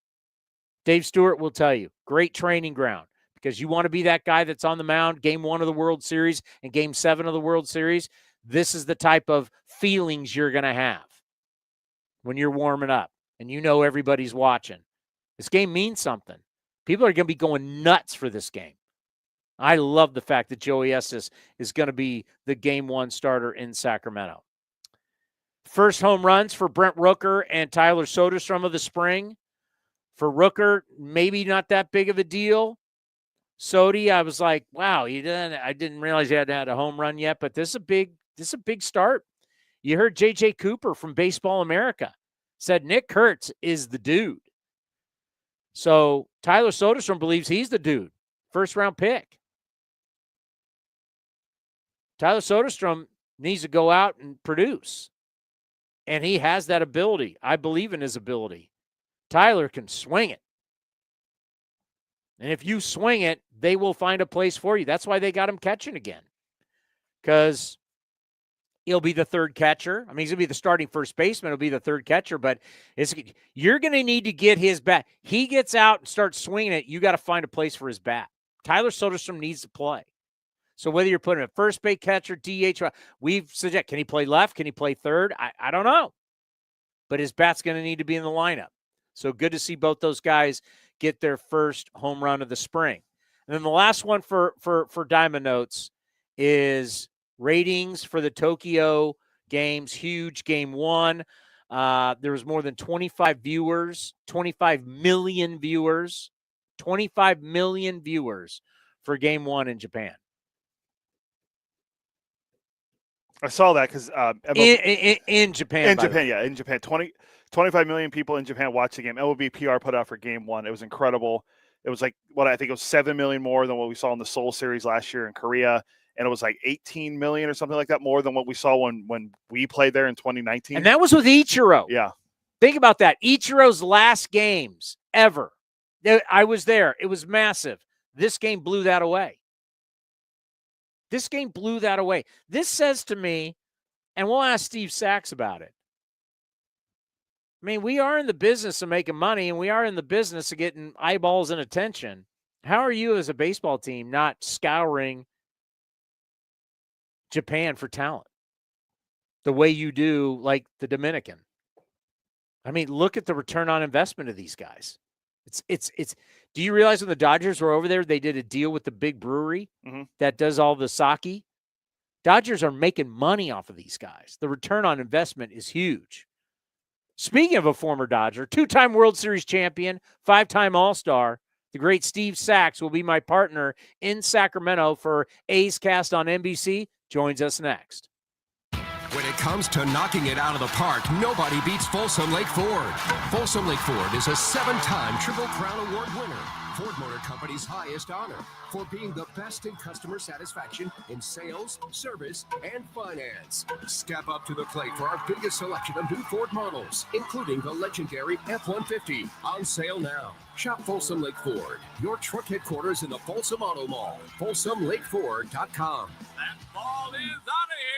Dave Stewart will tell you, great training ground, because you want to be that guy that's on the mound, Game 1 of the World Series and Game 7 of the World Series. This is the type of feelings you're going to have when you're warming up and everybody's watching. This game means something. People are going to be going nuts for this game. I love the fact that Joey Estes is going to be the Game 1 starter in Sacramento. First home runs for Brent Rooker and Tyler Soderstrom of the spring. For Rooker, maybe not that big of a deal. Sodi, I was like, wow, I didn't realize he hadn't had a home run yet, but this is a big start. You heard J.J. Cooper from Baseball America said Nick Kurtz is the dude. So Tyler Soderstrom believes he's the dude. First-round pick. Tyler Soderstrom needs to go out and produce. And he has that ability. I believe in his ability. Tyler can swing it. And if you swing it, they will find a place for you. That's why they got him catching again. Because he'll be the third catcher. I mean, he's going to be the starting first baseman. He'll be the third catcher. But you're going to need to get his bat. He gets out and starts swinging it, you got to find a place for his bat. Tyler Soderstrom needs to play. So whether you're putting a first base catcher, DH, we've suggested, can he play left? Can he play third? I don't know. But his bat's going to need to be in the lineup. So good to see both those guys get their first home run of the spring. And then the last one for Diamond Notes is ratings for the Tokyo games. Huge game one. There was more than 25 viewers, 25 million viewers, 25 million viewers for game one in Japan. I saw that because in Japan. In Japan. 25 million people in Japan watched the game. MLB PR put out for game one. It was incredible. It was like I think it was 7 million more than what we saw in the Seoul series last year in Korea. And it was like 18 million or something like that more than what we saw when we played there in 2019. And that was with Ichiro. Yeah. Think about that. Ichiro's last games ever. I was there. It was massive. This game blew that away. This game blew that away. This says to me, and we'll ask Steve Sachs about it. I mean, we are in the business of making money, and we are in the business of getting eyeballs and attention. How are you as a baseball team not scouring Japan for talent the way you do like the Dominican? I mean, look at the return on investment of these guys. It's do you realize when the Dodgers were over there, they did a deal with the big brewery that does all the sake? Dodgers are making money off of these guys. The return on investment is huge. Speaking of a former Dodger, 2-time World Series champion, 5-time All-Star, the great Steve Sachs will be my partner in Sacramento for A's Cast on NBC. Joins us next. When it comes to knocking it out of the park, nobody beats Folsom Lake Ford. Folsom Lake Ford is a 7-time Triple Crown Award winner, Ford Motor Company's highest honor for being the best in customer satisfaction in sales, service, and finance. Step up to the plate for our biggest selection of new Ford models, including the legendary F-150, on sale now. Shop Folsom Lake Ford, your truck headquarters in the Folsom Auto Mall. FolsomLakeFord.com. That ball is out of here.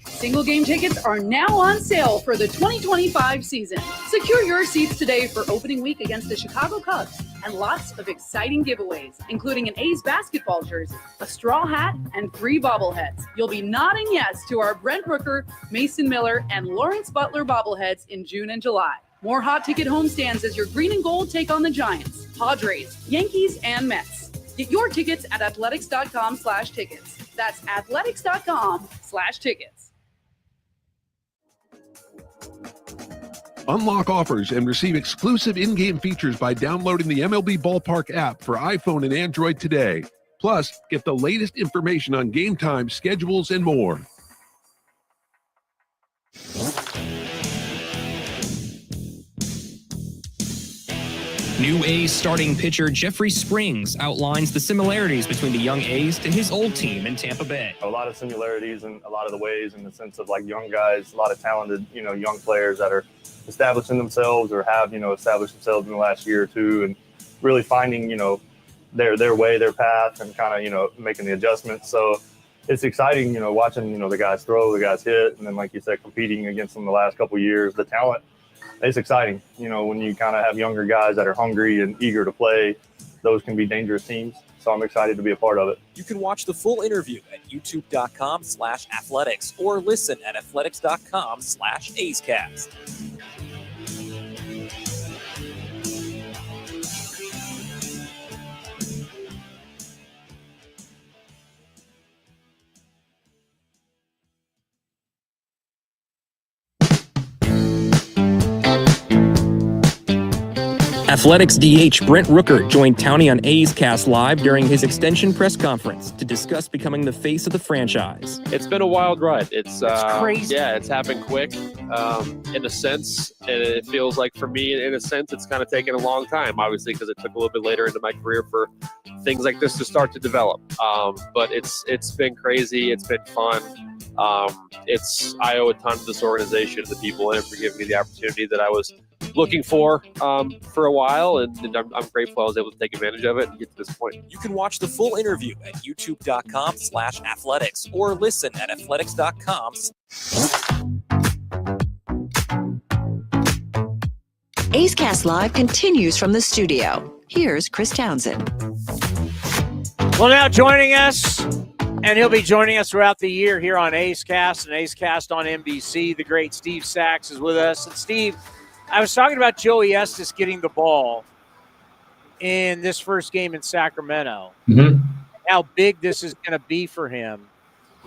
Single game tickets are now on sale for the 2025 season. Secure your seats today for opening week against the Chicago Cubs and lots of exciting giveaways, including an A's basketball jersey, a straw hat, and 3 bobbleheads. You'll be nodding yes to our Brent Rooker, Mason Miller, and Lawrence Butler bobbleheads in June and July. More hot ticket homestands as your green and gold take on the Giants, Padres, Yankees, and Mets. Get your tickets at athletics.com/tickets. That's athletics.com/tickets. Unlock offers and receive exclusive in-game features by downloading the MLB Ballpark app for iPhone and Android today. Plus, get the latest information on game time, schedules, and more. New A's starting pitcher Jeffrey Springs outlines the similarities between the young A's to his old team in Tampa Bay. A lot of similarities in a lot of the ways, in the sense of like young guys, a lot of talented, young players that are establishing themselves or have, established themselves in the last year or two, and really finding, their way, their path, and kind of, making the adjustments. So it's exciting, watching, the guys throw, the guys hit, and then, like you said, competing against them the last couple of years. The talent, it's exciting, when you kind of have younger guys that are hungry and eager to play. Those can be dangerous teams. So I'm excited to be a part of it. You can watch the full interview at youtube.com/athletics or listen at athletics.com/AceCast. Athletics DH Brent Rooker joined Towny on A's Cast Live during his extension press conference to discuss becoming the face of the franchise. It's been a wild ride. It's crazy. Yeah, it's happened quick. In a sense, and it feels like for me, in a sense, it's kind of taken a long time, obviously, because it took a little bit later into my career for things like this to start to develop. But it's been crazy. It's been fun. I owe a ton to this organization, the people in it, for giving me the opportunity that I was looking for a while, and I'm grateful I was able to take advantage of it and get to this point. You can watch the full interview at youtube.com/athletics or listen at athletics.com. A's Cast Live continues from the studio. Here's Chris Townsend. Well, now joining us, and he'll be joining us throughout the year here on A's Cast and A's Cast on NBC. The great Steve Sachs is with us. And Steve, I was talking about Joey Estes getting the ball in this first game in Sacramento. Mm-hmm. How big this is going to be for him.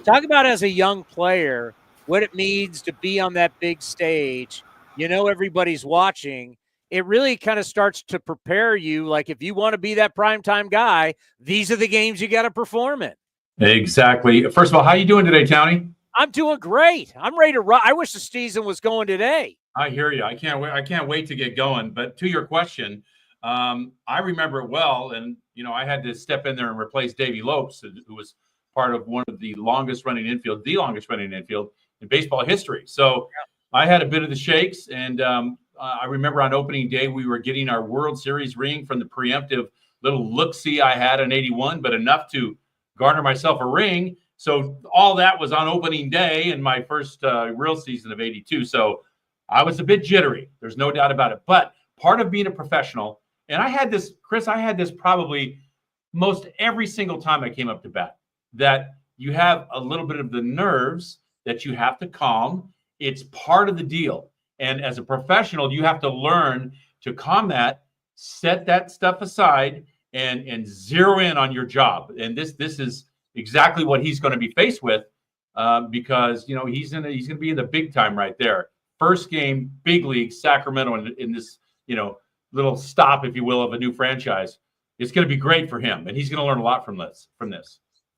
Talk about, as a young player, what it means to be on that big stage. You know everybody's watching. It really kind of starts to prepare you. Like, if you want to be that primetime guy, these are the games you got to perform in. Exactly. First of all, how you doing today, Towny? I'm doing great. I'm ready to run. I wish the season was going today. I hear you. I can't wait to get going. But to your question, I remember it well, and I had to step in there and replace Davey Lopes, who was part of one of the longest running infield in baseball history. So I had a bit of the shakes, and I remember on opening day we were getting our World Series ring from the preemptive little look-see I had in '81, but enough to garner myself a ring. So all that was on opening day in my first real season of '82. So I was a bit jittery. There's no doubt about it. But part of being a professional, and I had this, Chris, probably most every single time I came up to bat, that you have a little bit of the nerves that you have to calm. It's part of the deal. And as a professional, you have to learn to calm that, set that stuff aside, and zero in on your job. And this is exactly what he's going to be faced with, because he's going to be in the big time right there. First game, big league, Sacramento, in this little stop, if you will, of a new franchise. It's going to be great for him, and he's going to learn a lot from this.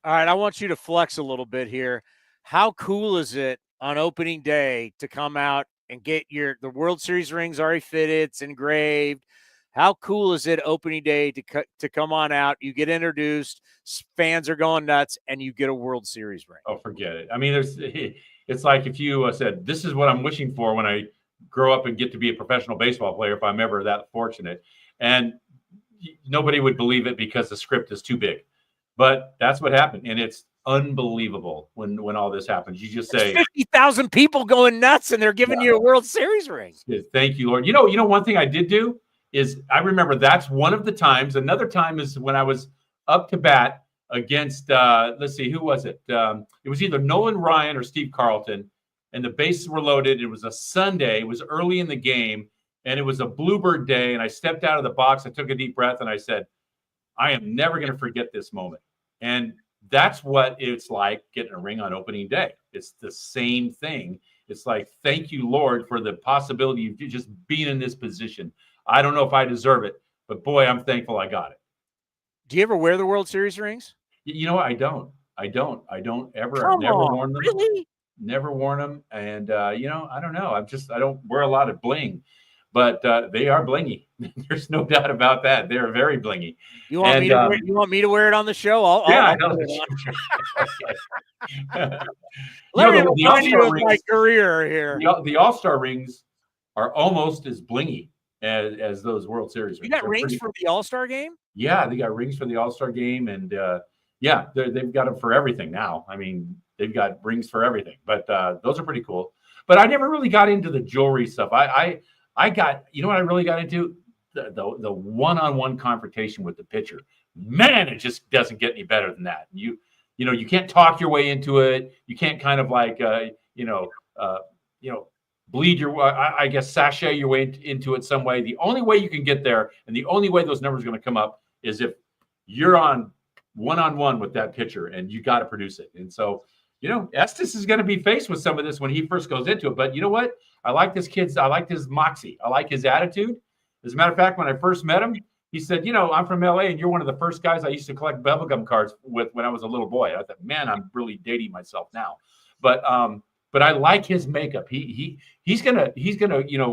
All right, I want you to flex a little bit here. How cool is it on opening day to come out and get the World Series rings already fitted, it's engraved? How cool is it opening day to come on out, you get introduced, fans are going nuts, and you get a World Series ring? Oh, forget it. I mean, it's like if you said, this is what I'm wishing for when I grow up and get to be a professional baseball player, if I'm ever that fortunate. And nobody would believe it because the script is too big. But that's what happened. And it's unbelievable when all this happens. You just say 50,000 people going nuts, and they're giving you a World Series ring. Thank you, Lord. You know, one thing I did do is I remember that's one of the times. Another time is when I was up to bat against, let's see, who was it? It was either Nolan Ryan or Steve Carlton, and the bases were loaded. It was a Sunday. It was early in the game, and it was a bluebird day, and I stepped out of the box. I took a deep breath, and I said, I am never going to forget this moment. And that's what it's like getting a ring on opening day. It's the same thing. It's like, thank you, Lord, for the possibility of just being in this position. I don't know if I deserve it, but boy, I'm thankful I got it. Do you ever wear the World Series rings? You know what? I don't ever. Come I've never on, worn them. Really? Never worn them. And, I don't know. I don't wear a lot of bling, but they are blingy. There's no doubt about that. They're very blingy. You want me to wear it on the show? I'll know. Let me remind you of my career here. The All-Star rings are almost as blingy as those World Series rings. You got rings for the All-Star game? Yeah, they got rings for the All-Star game, and they've got them for everything now. I mean, they've got rings for everything, but those are pretty cool. But I never really got into the jewelry stuff. I got, what I really got into? The one-on-one confrontation with the pitcher. Man, it just doesn't get any better than that. You can't talk your way into it. You can't kind of like, bleed your, I guess, sashay your way into it some way. The only way you can get there, and the only way those numbers are going to come up, is if you're on one-on-one with that pitcher, and you got to produce it. And so, Estes is going to be faced with some of this when he first goes into it. But you know what? I like this kid's. I like his moxie. I like his attitude. As a matter of fact, when I first met him, he said, I'm from LA and you're one of the first guys I used to collect bubblegum cards with when I was a little boy. I thought, man, I'm really dating myself now. But I like his makeup. He's gonna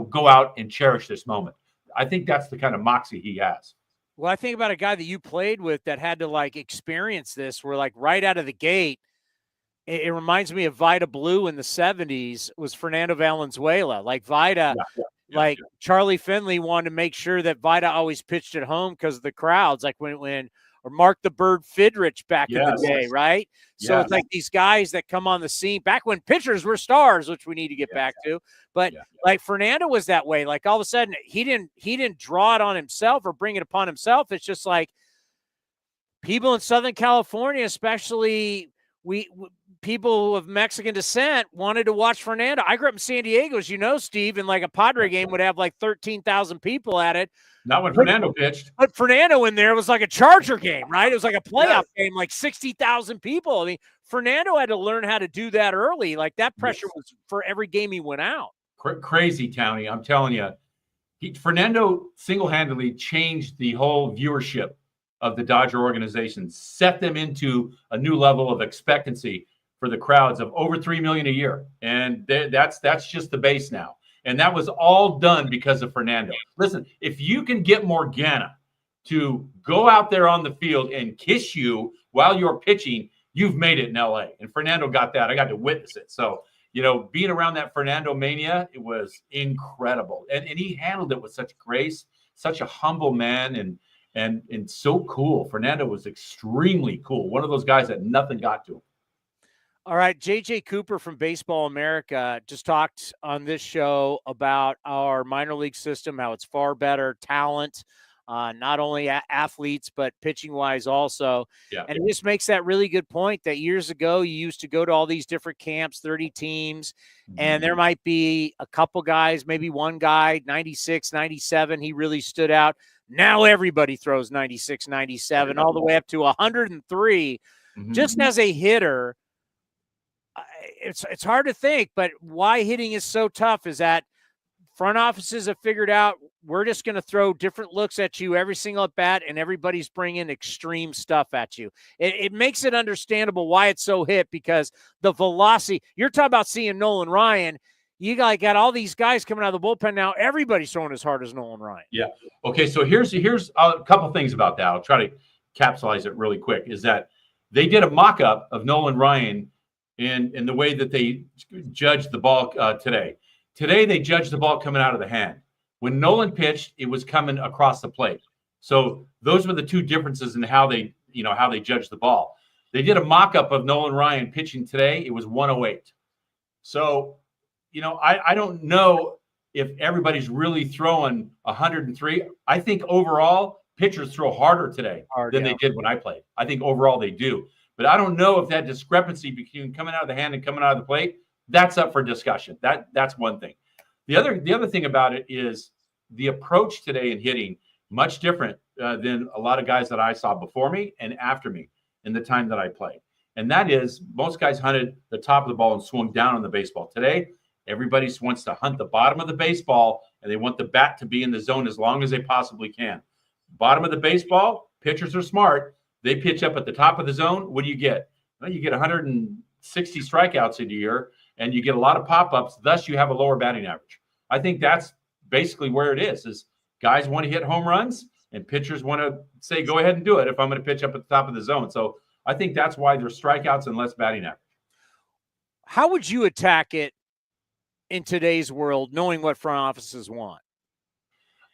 go out and cherish this moment. I think that's the kind of moxie he has. Well, I think about a guy that you played with that had to experience this, where right out of the gate, it reminds me of Vida Blue in the 70s was Fernando Valenzuela. Vida, Charlie Finley wanted to make sure that Vida always pitched at home because of the crowds, or Mark the Bird Fidrich back in the day, right? So it's these guys that come on the scene back when pitchers were stars, which we need to get back to. But Fernando was that way. All of a sudden, he didn't draw it on himself or bring it upon himself. It's just people in Southern California, especially people of Mexican descent, wanted to watch Fernando. I grew up in San Diego, as you know, Steve, and a Padre game would have 13,000 people at it. Not when Fernando pitched. But Fernando in there was like a Charger game, right? It was like a playoff game, 60,000 people. I mean, Fernando had to learn how to do that early. That pressure was for every game he went out. Crazy, Towny. I'm telling you. Fernando single-handedly changed the whole viewership of the Dodger organization, set them into a new level of expectancy for the crowds of over 3 million a year. And that's just the base now. And that was all done because of Fernando. Listen, if you can get Morgana to go out there on the field and kiss you while you're pitching, you've made it in LA. And Fernando got that. I got to witness it. So, being around that Fernando mania, it was incredible. And he handled it with such grace, such a humble man, and so cool. Fernando was extremely cool. One of those guys that nothing got to him. All right, J.J. Cooper from Baseball America just talked on this show about our minor league system, how it's far better talent, not only athletes, but pitching-wise also. Yeah. And it just makes that really good point that years ago you used to go to all these different camps, 30 teams, and there might be a couple guys, maybe one guy, 96, 97, he really stood out. Now everybody throws 96, 97, all the way up to 103. Just as a hitter, it's hard to think, but why hitting is so tough is that front offices have figured out we're just going to throw different looks at you every single at bat, and everybody's bringing extreme stuff at you. It makes it understandable why it's so hit, because the velocity. You're talking about seeing Nolan Ryan. You got all these guys coming out of the bullpen now. Everybody's throwing as hard as Nolan Ryan. Yeah. Okay, so here's a couple things about that. I'll try to capsulize it really quick. Is that they did a mock-up of Nolan Ryan in the way that they judged the ball today. Today, they judged the ball coming out of the hand. When Nolan pitched, it was coming across the plate. So those were the two differences in how they judged the ball. They did a mock-up of Nolan Ryan pitching today. It was 108. So, I don't know if everybody's really throwing 103. I think overall, pitchers throw harder today than they did when I played. I think overall they do. But I don't know if that discrepancy between coming out of the hand and coming out of the plate, that's up for discussion. That's one thing. The other thing about it is the approach today in hitting much different than a lot of guys that I saw before me and after me in the time that I played. And that is, most guys hunted the top of the ball and swung down on the baseball. Today, everybody wants to hunt the bottom of the baseball, and they want the bat to be in the zone as long as they possibly can. Bottom of the baseball, pitchers are smart. They pitch up at the top of the zone. What do you get? Well, you get 160 strikeouts in a year, and you get a lot of pop-ups. Thus, you have a lower batting average. I think that's basically where it is guys want to hit home runs, and pitchers want to say, go ahead and do it if I'm going to pitch up at the top of the zone. So I think that's why there's strikeouts and less batting average. How would you attack it in today's world, knowing what front offices want?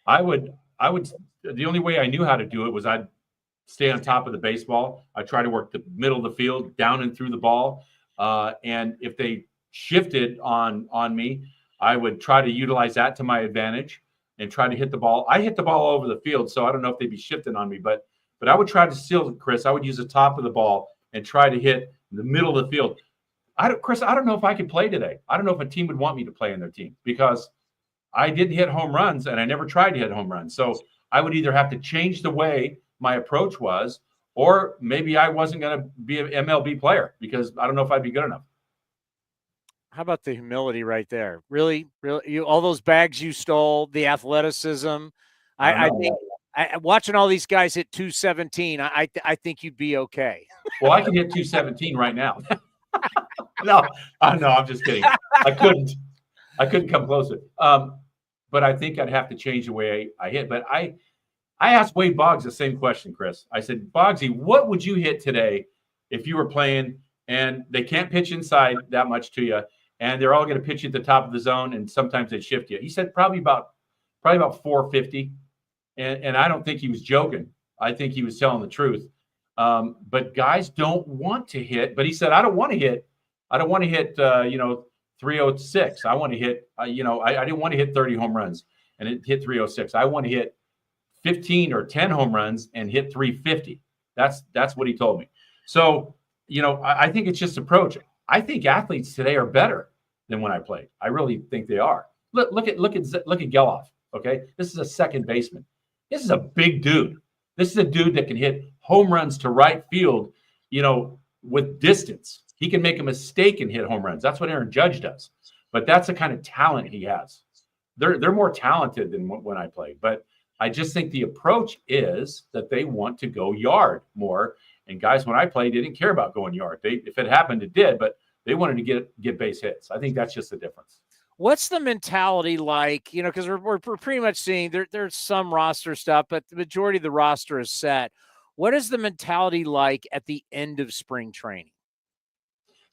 I would. The only way I knew how to do it was I'd stay on top of the baseball. I try to work the middle of the field, down and through the ball. And if they shifted on me, I would try to utilize that to my advantage and try to hit the ball. I hit the ball all over the field, so I don't know if they'd be shifting on me, but I would try to steal, Chris. I would use the top of the ball and try to hit the middle of the field. Chris, I don't know if I could play today. I don't know if a team would want me to play in their team because I didn't hit home runs and I never tried to hit home runs. So I would either have to change the way my approach was, or maybe I wasn't going to be an MLB player because I don't know if I'd be good enough. How about the humility right there? Really, all those bags you stole, the athleticism, I think watching all these guys hit 217, I think you'd be okay. Well, I can hit 217 right now. No, I'm just kidding. I couldn't come closer. But I think I'd have to change the way I hit. But I asked Wade Boggs the same question, Chris. I said, Boggsy, what would you hit today if you were playing and they can't pitch inside that much to you, and they're all going to pitch you at the top of the zone, and sometimes they shift you? He said probably about 450. And I don't think he was joking. I think he was telling the truth. But guys don't want to hit. But he said, I don't want to hit 306. I want to hit, I didn't want to hit 30 home runs and hit 306. I want to hit 15 or 10 home runs and hit 350. That's what he told me. So, I think it's just approach. I think athletes today are better than when I played. I really think they are. Look at Geloff. Okay, this is a second baseman. This is a big dude. This is a dude that can hit home runs to right field, with distance. He can make a mistake and hit home runs. That's what Aaron Judge does. But that's the kind of talent he has. They're more talented than when I played. But I just think the approach is that they want to go yard more. And guys, when I played, they didn't care about going yard. If it happened, it did. But they wanted to get base hits. I think that's just the difference. What's the mentality like? Because we're pretty much seeing there's some roster stuff, but the majority of the roster is set. What is the mentality like at the end of spring training?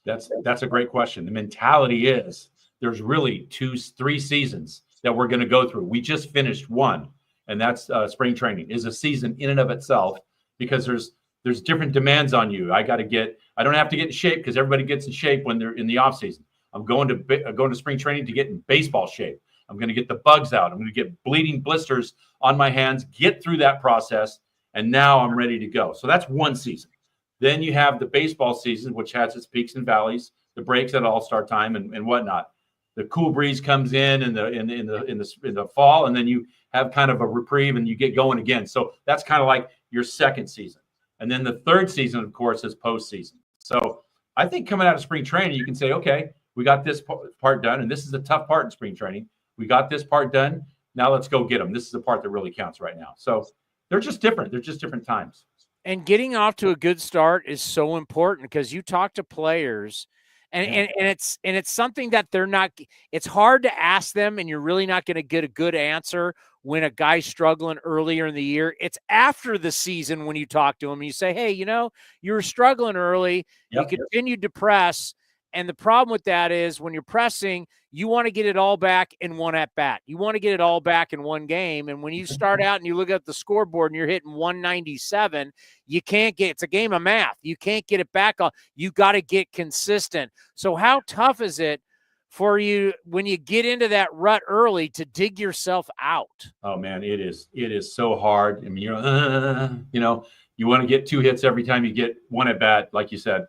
That's a great question. The mentality is there's really 3 seasons that we're going to go through. We just finished one, and that's spring training is a season in and of itself, because there's different demands on you. I don't have to get in shape, because everybody gets in shape when they're in the off season. I'm going to spring training to get in baseball shape. I'm going to get the bugs out. I'm going to get bleeding blisters on my hands, get through that process, and now I'm ready to go. So that's one season. Then you have the baseball season, which has its peaks and valleys, the breaks at all-star time and whatnot. The cool breeze comes in the fall, and then you have kind of a reprieve and you get going again. So that's kind of like your second season. And then the third season, of course, is postseason. So I think coming out of spring training, you can say, okay, we got this part done, and this is a tough part in spring training. We got this part done. Now let's go get them. This is the part that really counts right now. So they're just different. They're just different times. And getting off to a good start is so important, because you talk to players and it's something that they're not, it's hard to ask them, and you're really not going to get a good answer when a guy's struggling earlier in the year. It's after the season when you talk to him and you say, hey, you were struggling early. Yep. You continued to press. And the problem with that is when you're pressing, you want to get it all back in one at bat. You want to get it all back in one game. And when you start out and you look at the scoreboard and you're hitting 197, you can't get, it's a game of math. You can't get it back on. You got to get consistent. So how tough is it for you when you get into that rut early to dig yourself out? Oh man, it is so hard. I mean, you want to get 2 hits every time you get one at bat, like you said.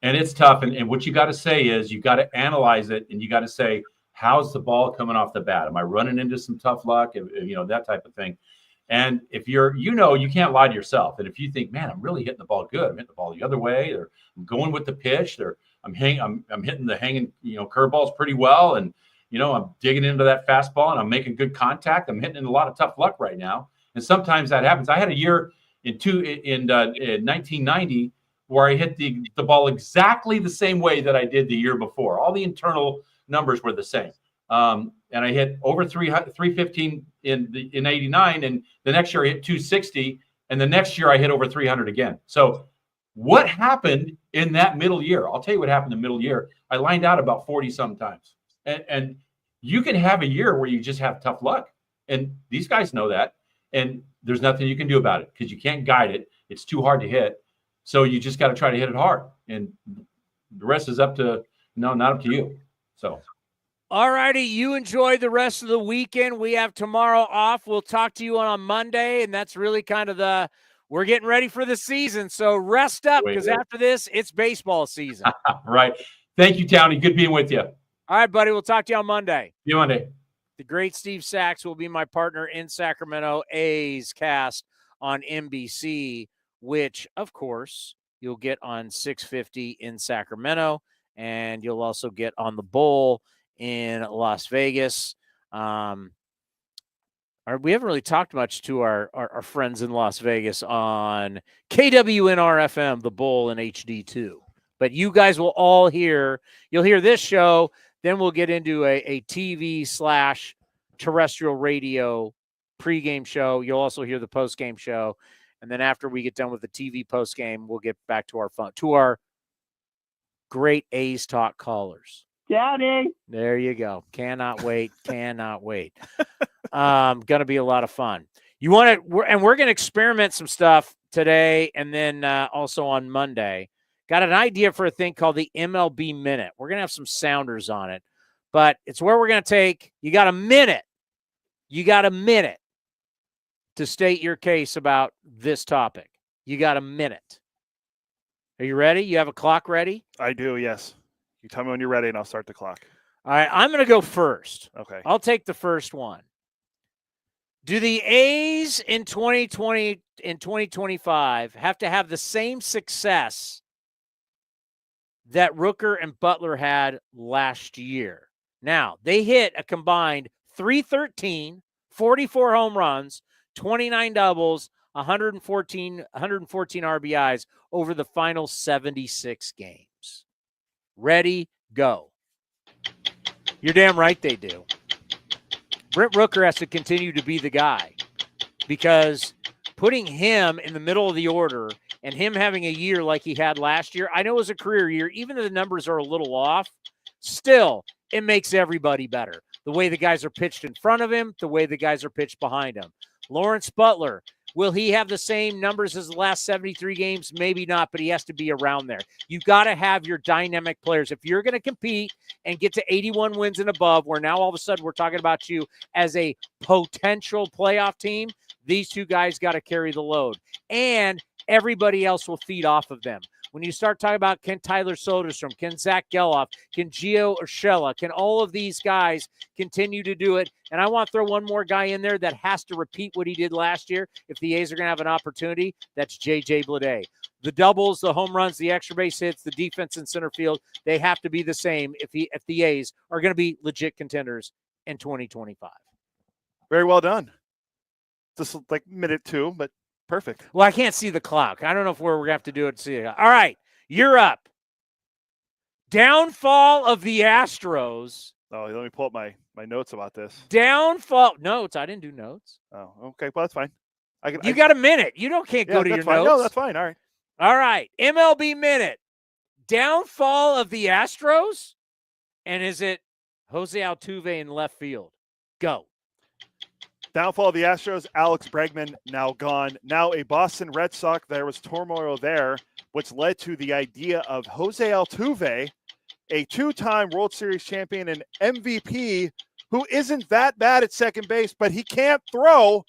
And it's tough. And what you got to say is you got to analyze it, and you got to say, how's the ball coming off the bat? Am I running into some tough luck? That type of thing. And if you can't lie to yourself. And if you think, man, I'm really hitting the ball good, I'm hitting the ball the other way, or I'm going with the pitch, or I'm hitting the hanging, curveballs pretty well. And, I'm digging into that fastball and I'm making good contact. I'm hitting in a lot of tough luck right now. And sometimes that happens. I had a year in 1990 where I hit the ball exactly the same way that I did the year before. All the internal numbers were the same. And I hit over 315 in 89, and the next year I hit 260, and the next year I hit over 300 again. So what happened in that middle year? I'll tell you what happened in the middle year. I lined out about 40 sometimes. And you can have a year where you just have tough luck. And these guys know that. And there's nothing you can do about it because you can't guide it. It's too hard to hit. So you just got to try to hit it hard. And the rest is not up to you. So. All righty. You enjoy the rest of the weekend. We have tomorrow off. We'll talk to you on Monday. And that's really kind of we're getting ready for the season. So rest up, because after this, it's baseball season. Right. Thank you, Towny. Good being with you. All right, buddy. We'll talk to you on Monday. See you Monday. The great Steve Sachs will be my partner in Sacramento. A's Cast on NBC, which, of course, you'll get on 650 in Sacramento, and you'll also get on the Bowl in Las Vegas. We haven't really talked much to our friends in Las Vegas on KWNR-FM, The Bull, and HD2. But you guys will all you'll hear this show, then we'll get into a TV/terrestrial radio pregame show. You'll also hear the postgame show. And then after we get done with the TV postgame, we'll get back to our great A's Talk callers. Towny. There you go. Cannot wait. Cannot wait. Going to be a lot of fun. We're going to experiment some stuff today and then also on Monday. Got an idea for a thing called the MLB Minute. We're going to have some sounders on it, but it's where we're going to take, you got a minute to state your case about this topic. You got a minute. Are you ready? You have a clock ready? I do, yes. You tell me when you're ready and I'll start the clock. All right, I'm going to go first. Okay. I'll take the first one. Do the A's in 2025 have to have the same success that Rooker and Butler had last year? Now, they hit a combined 313, 44 home runs, 29 doubles, 114 RBIs over the final 76 games. Ready, go. You're damn right they do. Brent Rooker has to continue to be the guy because putting him in the middle of the order and him having a year like he had last year, I know it was a career year, even though the numbers are a little off, still, it makes everybody better. The way the guys are pitched in front of him, the way the guys are pitched behind him. Lawrence Butler, will he have the same numbers as the last 73 games? Maybe not, but he has to be around there. You've got to have your dynamic players. If you're going to compete and get to 81 wins and above, where now all of a sudden we're talking about you as a potential playoff team, these two guys got to carry the load. And everybody else will feed off of them. When you start talking about can Tyler Soderstrom, can Zach Geloff, can Gio Urshela, can all of these guys continue to do it? And I want to throw one more guy in there that has to repeat what he did last year. If the A's are going to have an opportunity, that's J.J. Bleday. The doubles, the home runs, the extra base hits, the defense in center field, they have to be the same if the A's are going to be legit contenders in 2025. Very well done. Just like minute 2, but perfect. Well, I can't see the clock. I don't know if we're going to have to do it to see it. All right, you're up. Downfall of the Astros. Oh, let me pull up my notes about this. Downfall. Notes. I didn't do notes. Oh, okay. Well, that's fine. You got a minute. You can't go to your fine. notes. No, that's fine. All right. All right. MLB Minute. Downfall of the Astros? And is it Jose Altuve in left field? Go. Downfall of the Astros, Alex Bregman now gone. Now a Boston Red Sox, there was turmoil there, which led to the idea of Jose Altuve, a two-time World Series champion and MVP, who isn't that bad at second base, but he can't throw.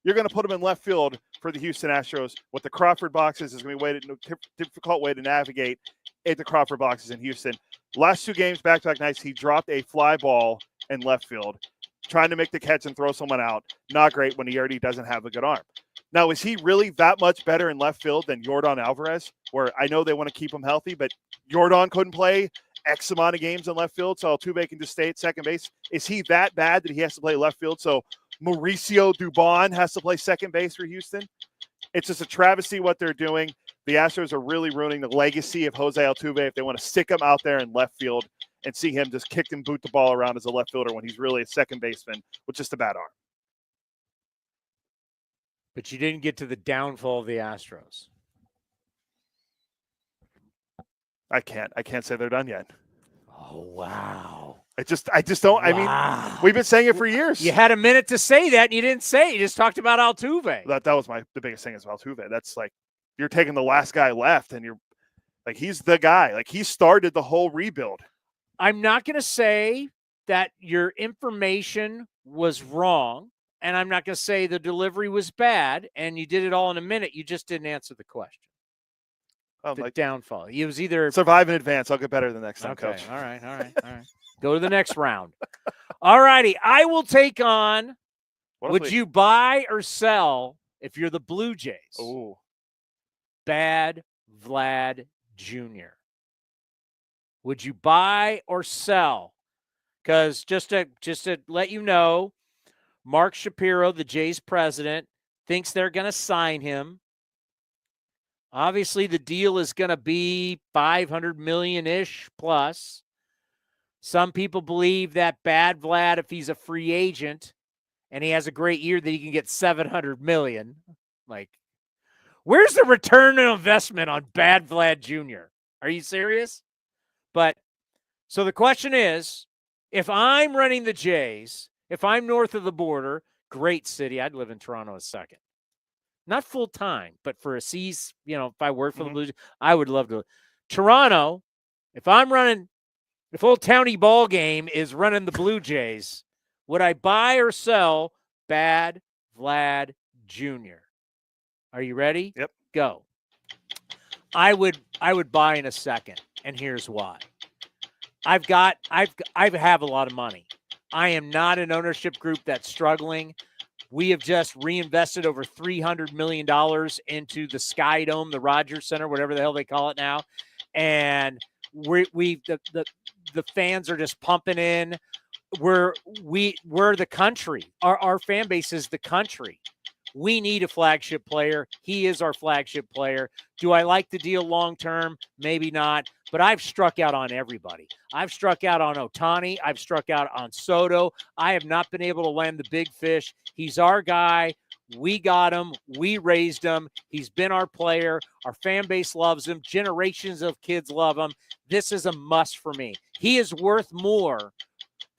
You're going to put him in left field for the Houston Astros. With the Crawford boxes, is going to be a difficult way to navigate at the Crawford boxes in Houston. Last 2 games, back-to-back nights, he dropped a fly ball in left field, trying to make the catch and throw someone out. Not great when he already doesn't have a good arm. Now, is he really that much better in left field than Yordan Alvarez, where I know they want to keep him healthy, but Yordan couldn't play X amount of games in left field, so Altuve can just stay at second base? Is he that bad that he has to play left field, so Mauricio Dubon has to play second base for Houston? It's just a travesty what they're doing. The Astros are really ruining the legacy of Jose Altuve if they want to stick him out there in left field and see him just kick and boot the ball around as a left fielder when he's really a second baseman with just a bad arm. But you didn't get to the downfall of the Astros. I can't say they're done yet. Oh, wow. I just don't. Wow. I mean, we've been saying it for years. You had a minute to say that, and you didn't say it. You just talked about Altuve. That was the biggest thing is Altuve. That's like you're taking the last guy left, and you're like he's the guy. Like he started the whole rebuild. I'm not going to say that your information was wrong, and I'm not going to say the delivery was bad, and you did it all in a minute. You just didn't answer the question. The downfall. It was either survive in advance. I'll get better the next time, okay. Coach. All right. Go to the next round. All righty. I will take on. Would you buy or sell if you're the Blue Jays? Oh, Bad Vlad Jr. Would you buy or sell? Because just to let you know, Mark Shapiro, the Jays president, thinks they're going to sign him. Obviously, the deal is going to be $500 million-ish plus. Some people believe that Bad Vlad, if he's a free agent and he has a great year, that he can get $700 million. Like, where's the return on investment on Bad Vlad Jr.? Are you serious? But so the question is, if I'm running the Jays, if I'm north of the border, great city. I'd live in Toronto a second. Not full time, but for a season, if I work for the Blue Jays, I would love to. Toronto, if old Towny ball game is running the Blue Jays, would I buy or sell Bad Vlad Jr.? Are you ready? Yep. Go. I would buy in a second, and here's why. I have a lot of money. I am not an ownership group that's struggling. We have just reinvested over $300 million into the Sky Dome, the Rogers Center, whatever the hell they call it now. And the fans are just pumping in. We're the country. Our fan base is the country. We need a flagship player. He is our flagship player. Do I like the deal long term? Maybe not. But I've struck out on everybody. I've struck out on Ohtani. I've struck out on Soto. I have not been able to land the big fish. He's our guy. We got him. We raised him. He's been our player. Our fan base loves him. Generations of kids love him. This is a must for me. He is worth more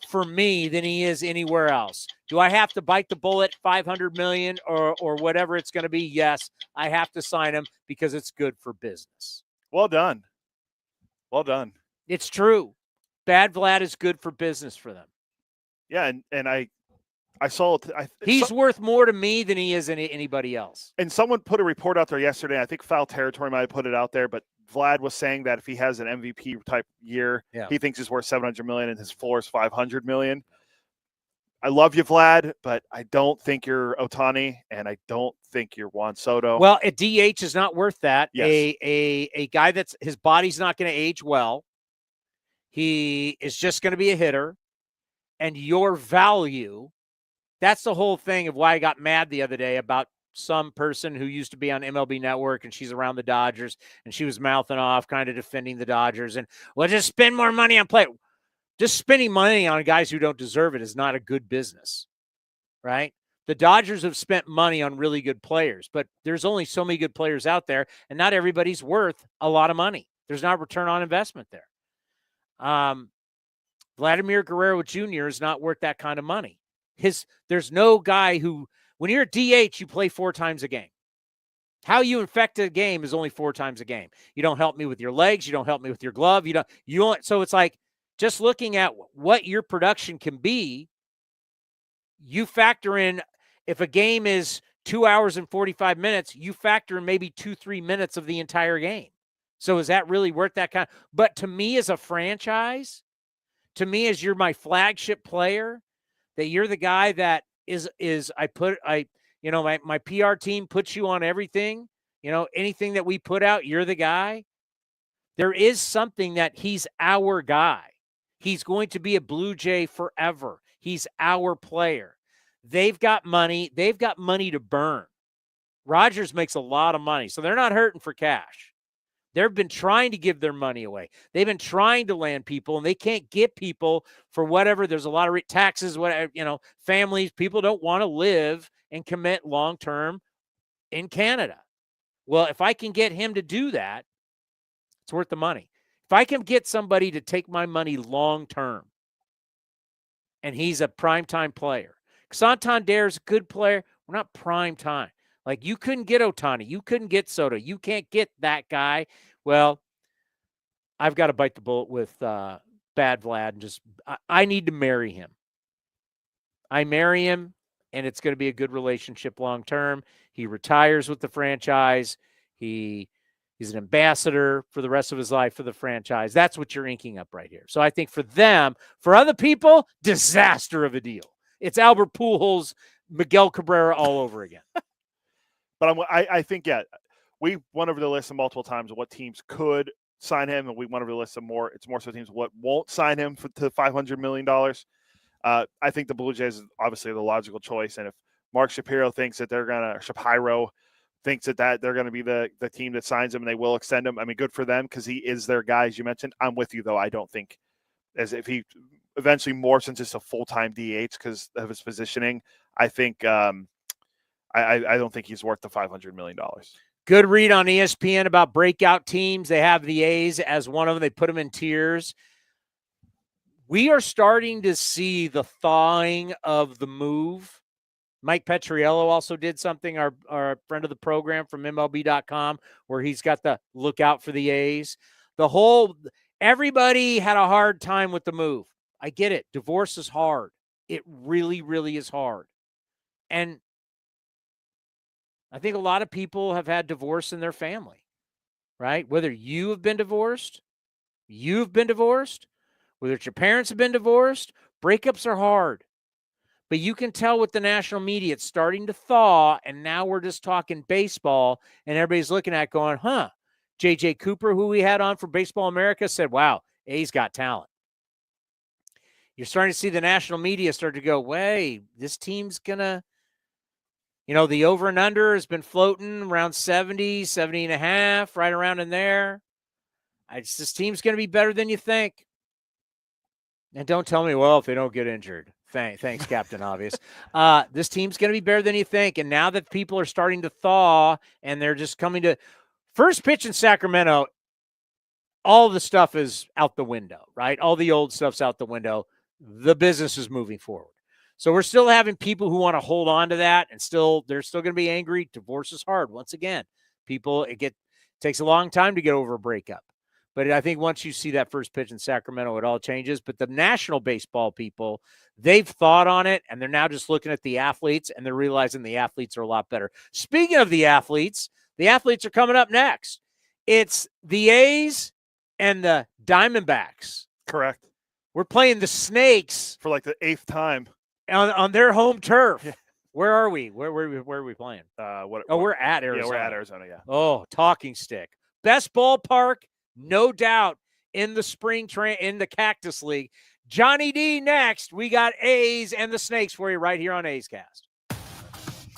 for me than he is anywhere else. Do I have to bite the bullet, $500 million or whatever it's going to be? Yes, I have to sign him because it's good for business. Well done. Well done. It's true. Bad Vlad is good for business for them. Yeah, and I saw he's worth more to me than he is anybody else. And someone put a report out there yesterday. I think Foul Territory might have put it out there, but Vlad was saying that if he has an MVP type year, he thinks he's worth $700 million and his floor is $500 million. I love you, Vlad, but I don't think you're Ohtani, and I don't think you're Juan Soto. Well, a DH is not worth that. Yes. A guy that's his body's not going to age well. He is just going to be a hitter, and your value. That's the whole thing of why I got mad the other day about some person who used to be on MLB Network and she's around the Dodgers and she was mouthing off, kind of defending the Dodgers and, well, just spend more money on play. Just spending money on guys who don't deserve it is not a good business, right? The Dodgers have spent money on really good players, but there's only so many good players out there and not everybody's worth a lot of money. There's not return on investment there. Vladimir Guerrero Jr. is not worth that kind of money. There's no guy who, when you're a DH, you play 4 times a game. How you infect a game is only 4 times a game. You don't help me with your legs. You don't help me with your glove. So it's like just looking at what your production can be. You factor in, if a game is 2 hours and 45 minutes, you factor in maybe 2-3 minutes of the entire game. So is that really worth that kind? But to me as a franchise, to me as you're my flagship player, that you're the guy that my PR team puts you on everything, anything that we put out, you're the guy. There is something that he's our guy. He's going to be a Blue Jay forever. He's our player. They've got money. They've got money to burn. Rogers makes a lot of money, so they're not hurting for cash. They've been trying to give their money away. They've been trying to land people, and they can't get people for whatever. There's a lot of taxes, whatever, families. People don't want to live and commit long-term in Canada. Well, if I can get him to do that, it's worth the money. If I can get somebody to take my money long-term, and he's a primetime player. Santander's a good player. We're not primetime. Like, you couldn't get Ohtani. You couldn't get Soto. You can't get that guy. Well, I've got to bite the bullet with Bad Vlad and I need to marry him. I marry him, and it's going to be a good relationship long term. He retires with the franchise. He's an ambassador for the rest of his life for the franchise. That's what you're inking up right here. So I think for them, for other people, disaster of a deal. It's Albert Pujols, Miguel Cabrera all over again. But I think, we went over the list multiple times of what teams could sign him, and we went over the list of more. It's more so teams what won't sign him to $500 million. I think the Blue Jays is obviously the logical choice. And if Mark Shapiro thinks that Shapiro thinks that they're going to be the team that signs him and they will extend him, I mean, good for them because he is their guy, as you mentioned. I'm with you, though. I don't think as if he eventually morphs into just a full-time DH because of his positioning, I think I don't think he's worth the $500 million. Good read on ESPN about breakout teams. They have the A's as one of them. They put them in tiers. We are starting to see the thawing of the move. Mike Petriello also did something, our friend of the program from MLB.com, where he's got the look out for the A's. Everybody had a hard time with the move. I get it. Divorce is hard. It really, really is hard. And I think a lot of people have had divorce in their family, right? Whether you have been divorced, whether it's your parents have been divorced, breakups are hard. But you can tell with the national media, it's starting to thaw, and now we're just talking baseball, and everybody's looking at going, J.J. Cooper, who we had on for Baseball America, said, wow, A's got talent. You're starting to see the national media start to go, wait, this team's going to, the over and under has been floating around 70 and a half, right around in there. This team's going to be better than you think. And don't tell me, well, if they don't get injured. Thanks, Captain Obvious. This team's going to be better than you think. And now that people are starting to thaw and they're just coming to first pitch in Sacramento, all the stuff is out the window, right? All the old stuff's out the window. The business is moving forward. So we're still having people who want to hold on to that and they're still going to be angry. Divorce is hard. Once again, it takes a long time to get over a breakup. But I think once you see that first pitch in Sacramento, it all changes. But the national baseball people, they've thought on it, and they're now just looking at the athletes, and they're realizing the athletes are a lot better. Speaking of the athletes are coming up next. It's the A's and the Diamondbacks. Correct. We're playing the Snakes. For like the 8th time. On their home turf. Yeah. Where are we? Where are we playing? We're at Arizona. Yeah, we're at Arizona, yeah. Oh, talking stick. Best ballpark, no doubt, in the in the Cactus League. Johnny D next. We got A's and the Snakes for you right here on A's Cast.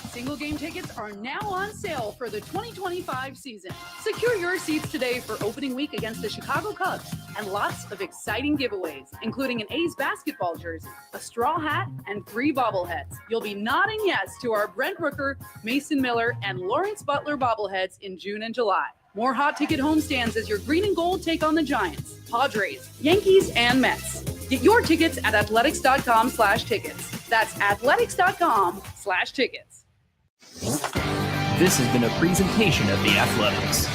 Single game tickets are now on sale for the 2025 season. Secure your seats today for opening week against the Chicago Cubs and lots of exciting giveaways, including an A's basketball jersey, a straw hat, and 3 bobbleheads. You'll be nodding yes to our Brent Rooker, Mason Miller, and Lawrence Butler bobbleheads in June and July. More hot ticket homestands as your green and gold take on the Giants, Padres, Yankees, and Mets. Get your tickets at athletics.com/tickets. That's athletics.com/tickets. This has been a presentation of The Athletics.